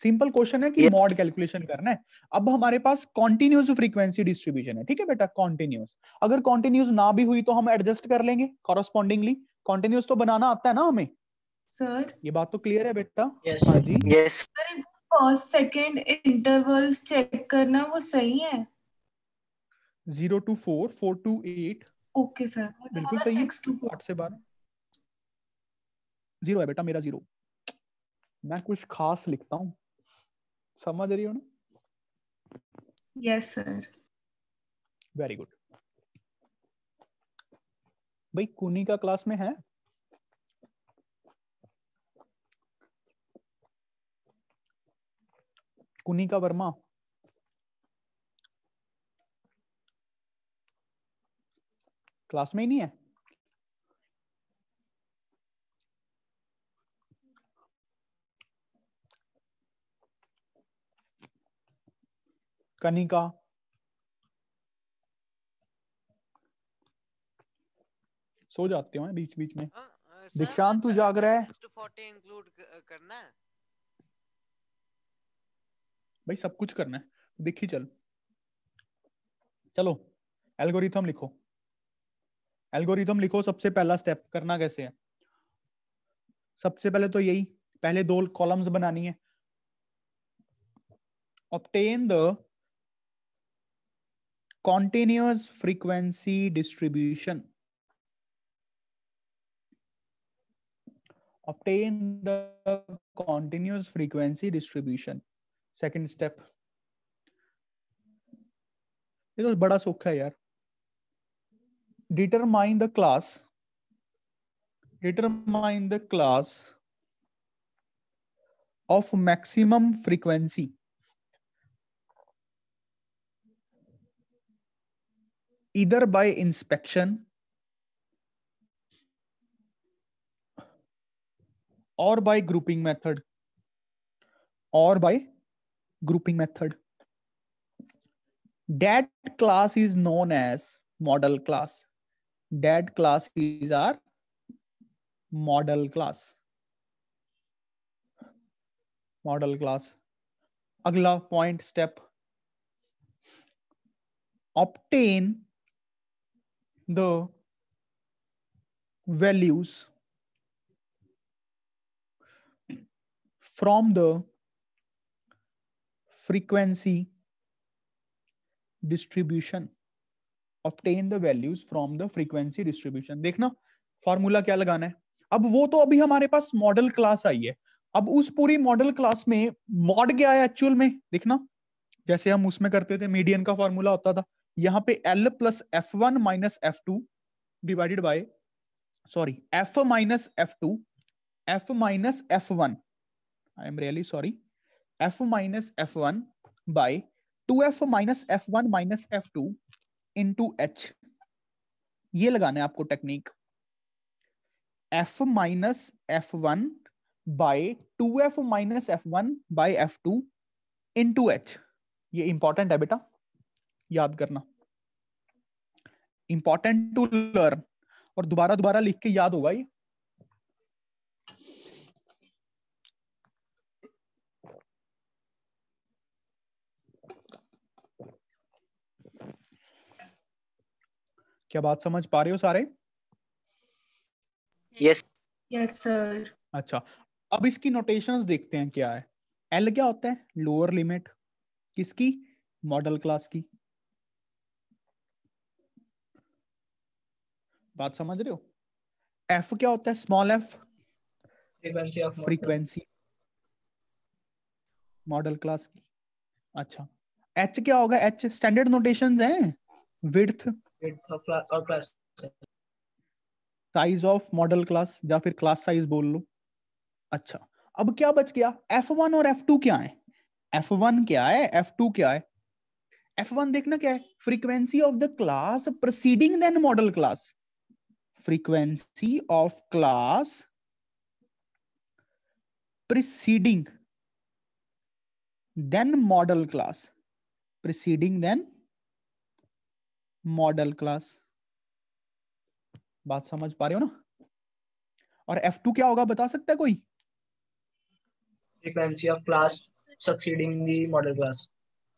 सिंपल क्वेश्चन है कि मॉड कैलकुलेशन करना है। अब हमारे पास कॉन्टिन्यूस फ्रीक्वेंसी डिस्ट्रीब्यूशन है, ठीक है बेटा? कॉन्टिन्यूस, अगर कॉन्टिन्यूस ना भी हुई तो हम एडजस्ट कर लेंगे कॉरस्पॉन्डिंगली। कॉन्टिन्यूस तो बनाना आता है ना हमें? सर ये बात तो क्लियर है बेटा? यस हाँ सर। जी। Yes sir first second intervals check करना वो सही है? 0 to 4, 4 to 8, ओके सर, मुझे बिल्कुल लगा सही है। 6 to 4। 8 से 12 0 है बेटा, मेरा 0। मैं कुछ खास लिखता हूँ, समझ रही हो ना? Yes sir. Very good. भाई कुनी का क्लास में है? कुनी का वर्मा क्लास में ही नहीं है? कनिका, सो जाते हो बीच बीच में। सर, दीक्षांत तू जाग रहा है? 40 इंक्लूड करना है भाई, सब कुछ करना है, दिख ही चल। चलो एल्गोरिथम लिखो, एल्गोरिथम लिखो। सबसे पहला स्टेप करना कैसे है? सबसे पहले तो यही, पहले 2 कॉलम्स बनानी है। Obtain the continuous frequency distribution. Obtain the continuous frequency distribution. Second step. ये तो बड़ा सौखा है यार। Determine the class. Determine the class of maximum frequency. Either by inspection or by grouping method, or by grouping method. That class is known as model class. That class is our model class. Model class. अगला point step. Obtain the values from the frequency distribution. Obtain the values from the frequency distribution. देखना formula क्या लगाना है। अब वो तो अभी हमारे पास मॉडल क्लास आई है, अब उस पूरी मॉडल क्लास में मॉड क्या है एक्चुअल में, देखना जैसे हम उसमें करते थे, मीडियन का फॉर्मूला होता था, यहाँ पे L plus F1 minus F2 divided by, sorry, F minus F2, F minus F1, I am really sorry, F minus F1 by 2F minus F1 minus F2 into H। ये लगाना है आपको technique, F minus F1 by 2F minus F1 by F2 into H। ये important है बेटा, याद करना, important to learn, और दोबारा दोबारा लिख के याद होगा ये। क्या बात समझ पा रहे हो सारे? Yes yes sir. अच्छा, अब इसकी नोटेशंस देखते हैं क्या है। एल क्या होता है? लोअर लिमिट किसकी? मॉडल क्लास की। बात समझ रहे हो? एफ क्या होता है? Small F, frequency of frequency model class की। अच्छा, एच क्या होगा? एच स्टैंडर्ड नोटेशंस हैं, विड्थ और class size of model class, या फिर क्लास साइज बोल लो। अच्छा, अब क्या बच गया? F1 और F2 क्या है? F1 क्या है, F2 क्या है? F1 देखना क्या है? Frequency of the class preceding then modal class. Frequency of class preceding then modal class, preceding then modal class. बात समझ पा रहे हो ना? और F2 क्या होगा, बता सकता है कोई? Frequency of class succeeding the modal class.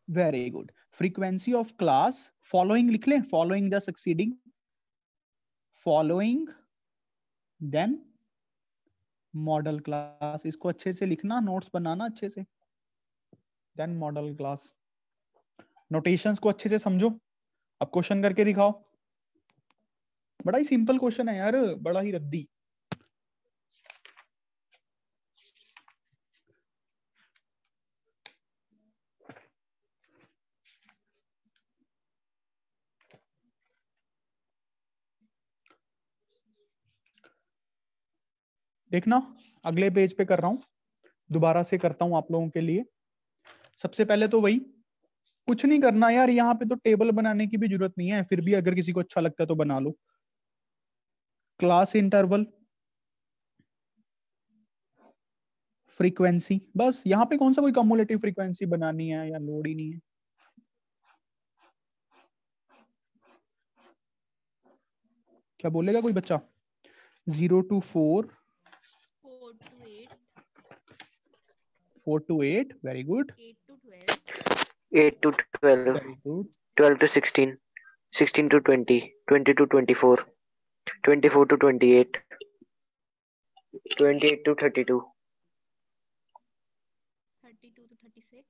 Very good. Frequency of class following लिख लें, following the succeeding, following then modal class. इसको अच्छे से लिखना, नोट्स बनाना अच्छे से, देन मॉडल क्लास। नोटेशंस को अच्छे से समझो। अब क्वेश्चन करके दिखाओ। बड़ा ही सिंपल क्वेश्चन है यार, बड़ा ही रद्दी। देखना, अगले पेज पे कर रहा हूं, दोबारा से करता हूं आप लोगों के लिए। सबसे पहले तो वही, कुछ नहीं करना यार, यहाँ पे तो टेबल बनाने की भी जरूरत नहीं है, फिर भी अगर किसी को अच्छा लगता है तो बना लो। क्लास इंटरवल, फ्रीक्वेंसी, बस यहाँ पे कौन सा कोई कम्युलेटिव फ्रीक्वेंसी बनानी है या लोड ही नहीं है। क्या बोलेगा कोई बच्चा? 0 to 4, 4 to 8, very good, 8 to 12, very good, 12 to 16, 16 to 20, 20 to 24, 24 to 28, 28 to 32,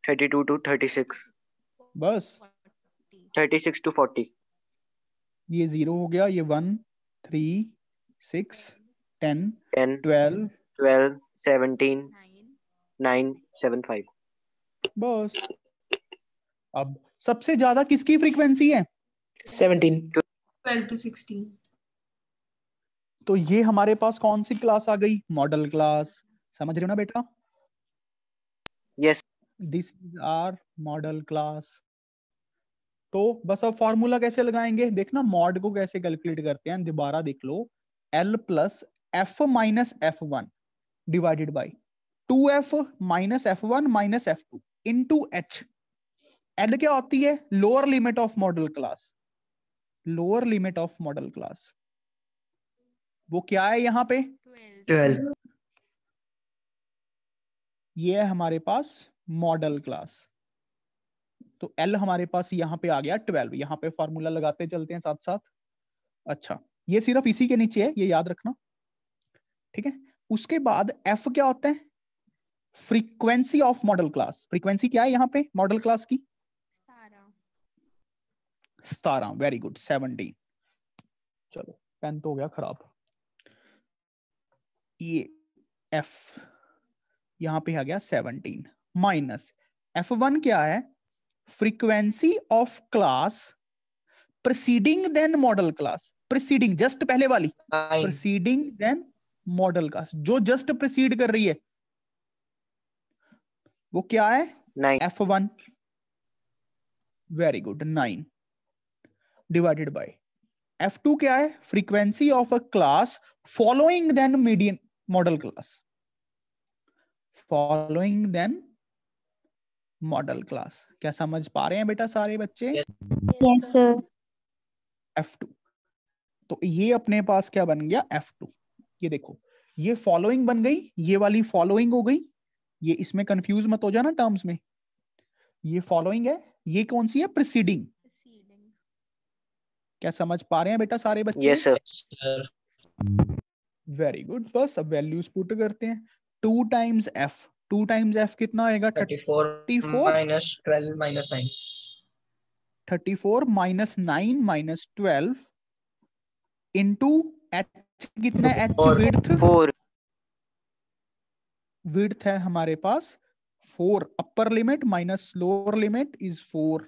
32 to 36, बस 36 to 40, ये 0 हो गया, ये 1, 3, 6, 10, 10, 12, 12, 17, 9, 7, 5. बस। अब सबसे ज्यादा किसकी फ्रीक्वेंसी है? 17. 12 to 16. तो ये हमारे पास कौन सी क्लास आ गई? Modal class. समझ रहे हो ना बेटा? Yes. This is our modal class. तो बस अब फॉर्मूला कैसे लगाएंगे? देखना मॉड को कैसे कैलकुलेट करते हैं, दोबारा देख लो। L plus F minus F1 divided by 2F minus F1 minus F2 into H। L क्या होती है? Lower limit of model class. Lower limit of model class वो क्या है यहाँ पे? 12. ये है हमारे पास मॉडल क्लास। तो L हमारे पास यहाँ पे आ गया 12। यहाँ पे फॉर्मूला लगाते चलते हैं साथ साथ। अच्छा, ये सिर्फ इसी के नीचे है, ये याद रखना, ठीक है। उसके बाद F क्या होता है? Frequency of model class. Frequency क्या है यहाँ पे मॉडल क्लास की? 17। Very good, 17। चलो पेन तो हो गया खराब। ये F यहाँ पे आ गया 17 माइनस F1 क्या है? Frequency of class preceding then modal class. Preceding just पहले वाली, प्रीसीडिंग देन मॉडल क्लास, जो जस्ट प्रीसीड कर रही है वो क्या है? 9. F1। Very good, 9 divided by F2 क्या है? Frequency of a class following then median modal class. Following then modal class. क्या समझ पा रहे हैं बेटा सारे बच्चे? Yes sir. F2। तो ये अपने पास क्या बन गया? F2। ये देखो, ये फॉलोइंग बन गई, ये वाली फॉलोइंग हो गई। ये इसमें कंफ्यूज मत हो जाना टर्म्स में। ये फॉलोइंग है, ये कौन सी है? प्रीसीडिंग। क्या समझ पा रहे हैं बेटा सारे बच्चे? Yes, sir. Very good. बस अब वैल्यूज पुट करते हैं। 2 टाइम्स F, 2 टाइम्स F कितना आएगा? 34 minus 12 minus 9. 34 minus 9 minus 12 into H कितना है? H 4. विड्थ। 4. विड्थ है हमारे पास 4। Upper limit minus lower limit is 4।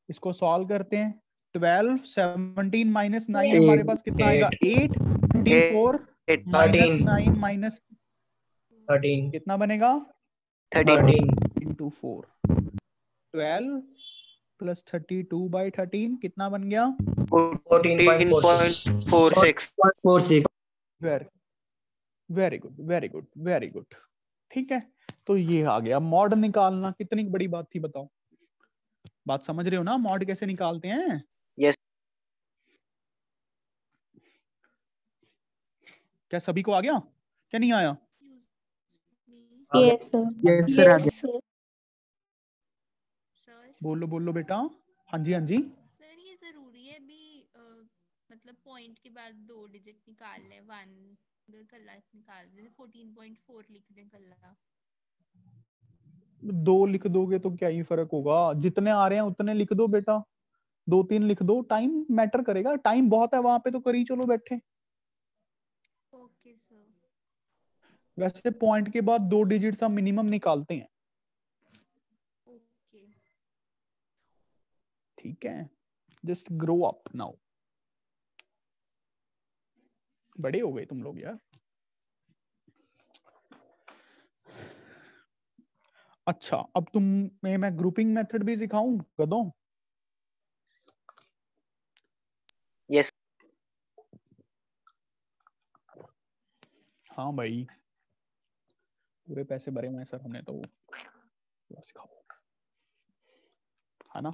इसको सॉल्व करते हैं। 12 17 माइनस 9 हमारे पास कितना आएगा? 8। 34 माइनस 9 माइनस 13. कितना बनेगा? 13. इंटू 4। 12 प्लस 32 बाई 13 कितना बन गया? 14.46. 46. Very good, very good, very good. ठीक है, तो ये आ गया मॉड निकालना। कितनी बड़ी बात थी बताओ? बात समझ रहे हो ना? मॉड कैसे निकालते हैं? Yes. क्या सभी को आ गया? क्या नहीं आया? Yes sir. Yes sir. बोलो बोलो बेटा। हाँ जी, हाँ जी। सर ये जरूरी है भी मतलब पॉइंट के बाद 2 डिजिट निकाल ले, 1 अगर कल्ला निकाल दे, 14.4 लिख दे कल्ला। 2 लिख दोगे तो क्या ही फर्क होगा? जितने आ रहे हैं उतने लिख दो बेटा। 2-3 लिख दो, टाइम मैटर करेगा? टाइम बहुत है वहां पे तो करी चलो बैठे। Okay sir. वैसे पॉइंट के बाद 2 डिजिट्स हम मिनिमम निकालते हैं। ओके ठीक है, जस्ट ग्रो अप नाउ। बड़े हो गए तुम लोग यार। अच्छा, अब तुम्हें मैं ग्रुपिंग मेथड भी सिखाऊं गधों? Yes. हाँ भाई, पूरे पैसे भरे हुए हैं सर हमने, तो सिखाओ, है ना?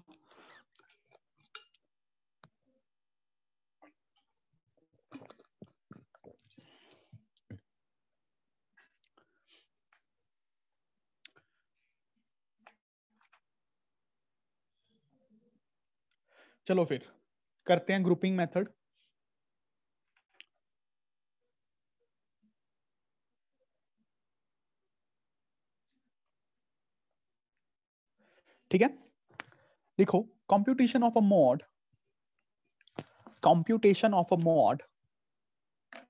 चलो फिर करते हैं ग्रुपिंग मेथड। ठीक है, लिखो computation of a mod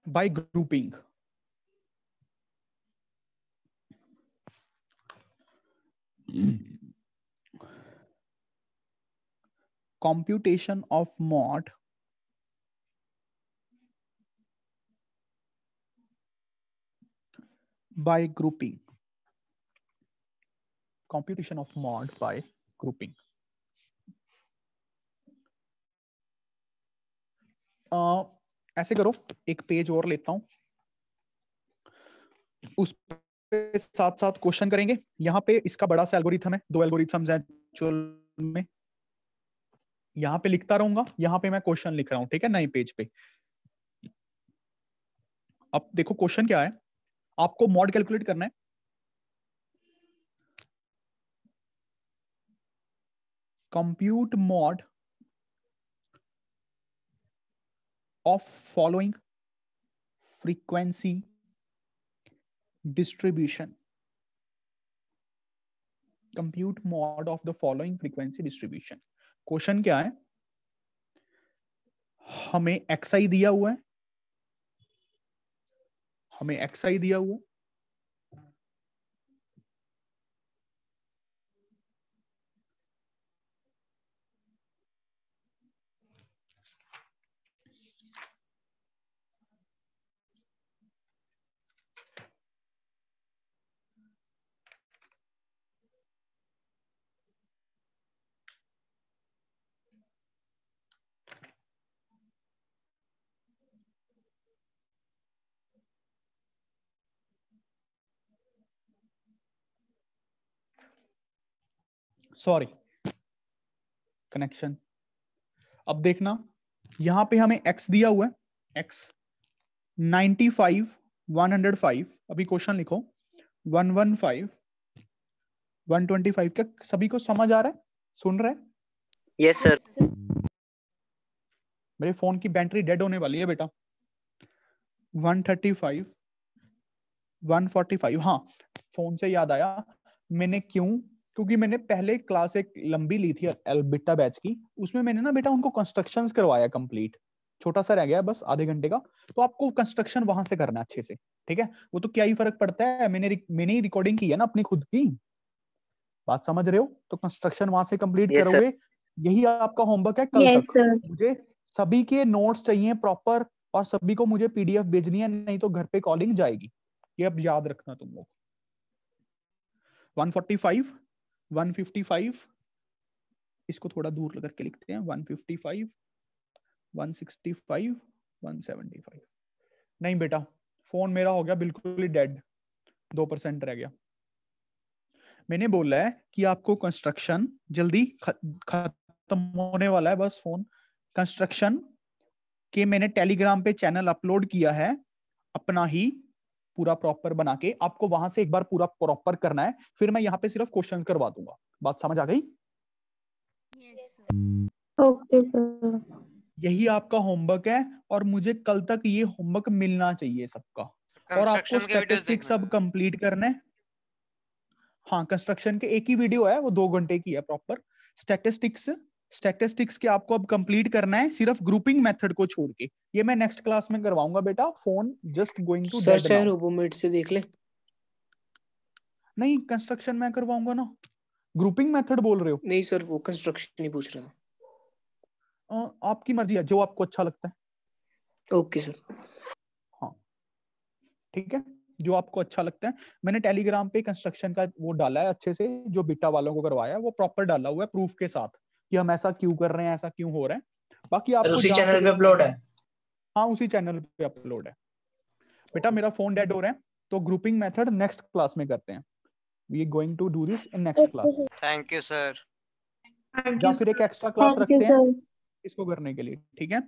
bye grouping. computation of mod by grouping. Computation of mod by grouping. ऐसे करो, एक पेज और लेता हूं, उस पे साथ साथ क्वेश्चन करेंगे। यहाँ पे इसका बड़ा सा एल्गोरिथम है, 2 एल्गोरिथम्स हैं एक्चुअल में। यहाँ पे लिखता रहूंगा, यहाँ पे मैं क्वेश्चन लिख रहा हूँ, ठीक है, नए पेज पे। अब देखो क्वेश्चन क्या है, आपको मॉड कैलकुलेट करना है। Compute mod of following frequency distribution. Compute mod of the following frequency distribution. Question क्या है, हमें xi दिया हुआ है, सॉरी कनेक्शन। अब देखना, यहां पे हमें x दिया हुआ है, x 95 105। अभी क्वेश्चन लिखो 115 125। क्या सभी को समझ आ रहा है, सुन रहे हैं? Yes sir. मेरे फोन की बैटरी डेड होने वाली है बेटा। 135 145। हाँ, फोन से याद आया, मैंने क्योंकि मैंने पहले क्लास एक लंबी ली थी एल्बिटा बैच की, उसमें मैंने ना बेटा उनको कंस्ट्रक्शंस करवाया कंप्लीट, छोटा सा रह गया बस आधे घंटे का, तो आपको कंस्ट्रक्शन वहां से करना अच्छे से, ठीक है? वो तो क्या ही फर्क पड़ता है, मैंने ही रिकॉर्डिंग की है ना अपनी खुद की, बात समझ रहे हो? तो कंस्ट्रक्शन वहां से कंप्लीट Yes, करोगे। यही आपका होमवर्क है कल Yes, तक। sir. मुझे सभी के नोट्स चाहिए प्रॉपर, और सभी को मुझे पीडीएफ भेजनी है, नहीं तो घर पे कॉलिंग जाएगी। ये अब याद रखना तुम लोग। 145 155, इसको थोड़ा दूर करके लिखते हैं, 155 165 175। नहीं बेटा, फोन मेरा हो गया बिल्कुल ही डेड, 2% रह गया। मैंने बोला है कि आपको कंस्ट्रक्शन जल्दी खत्म होने वाला है, बस फोन कंस्ट्रक्शन के मैंने टेलीग्राम पे चैनल अपलोड किया है अपना ही पूरा प्रॉपर बना के, आपको वहां से एक बार पूरा प्रॉपर करना है, फिर मैं यहाँ पे सिर्फ क्वेश्चन करवा दूंगा। बात समझ आ गई? Okay sir. यही आपका होमवर्क है, और मुझे कल तक ये होमवर्क मिलना चाहिए सबका। और आपको स्टैटिस्टिक्स सब कंप्लीट करना है। हाँ, कंस्ट्रक्शन के एक ही वीडियो है, वो 2 घंटे की है प्रॉपर। स्टैटिस्टिक्स के आपको अब कंप्लीट करना है, सिर्फ ग्रुपिंग मेथड को छोड़ के। ये मैं नेक्स्ट क्लास में करवाऊंगा बेटा। Phone just going to sir dead चाहे नाउ। रोबोमेट से देख ले। नहीं, कंस्ट्रक्शन मैं करवाऊंगा ना। ग्रुपिंग मेथड बोल रहे हो? नहीं सर, वो कंस्ट्रक्शन नहीं पूछ रहा था। आपकी मर्जी है, जो आपको अच्छा लगता है। Okay sir. हाँ ठीक है, जो आपको अच्छा लगता है। मैंने टेलीग्राम पे कंस्ट्रक्शन का वो डाला है अच्छे से, जो बीटा वालों को करवाया है, वो प्रॉपर डाला हुआ है प्रूफ के साथ कि हम ऐसा क्यों कर रहे हैं, ऐसा क्यों हो रहा है। बाकी आपको उसी चैनल पे अपलोड है। हाँ, उसी चैनल पे अपलोड है बेटा। मेरा फोन डेड हो रहा है, तो ग्रुपिंग मेथड नेक्स्ट क्लास में करते हैं। We are going to do this in next class. Thank you sir. या फिर एक एक्स्ट्रा क्लास रखते हैं इसको करने के लिए, ठीक है?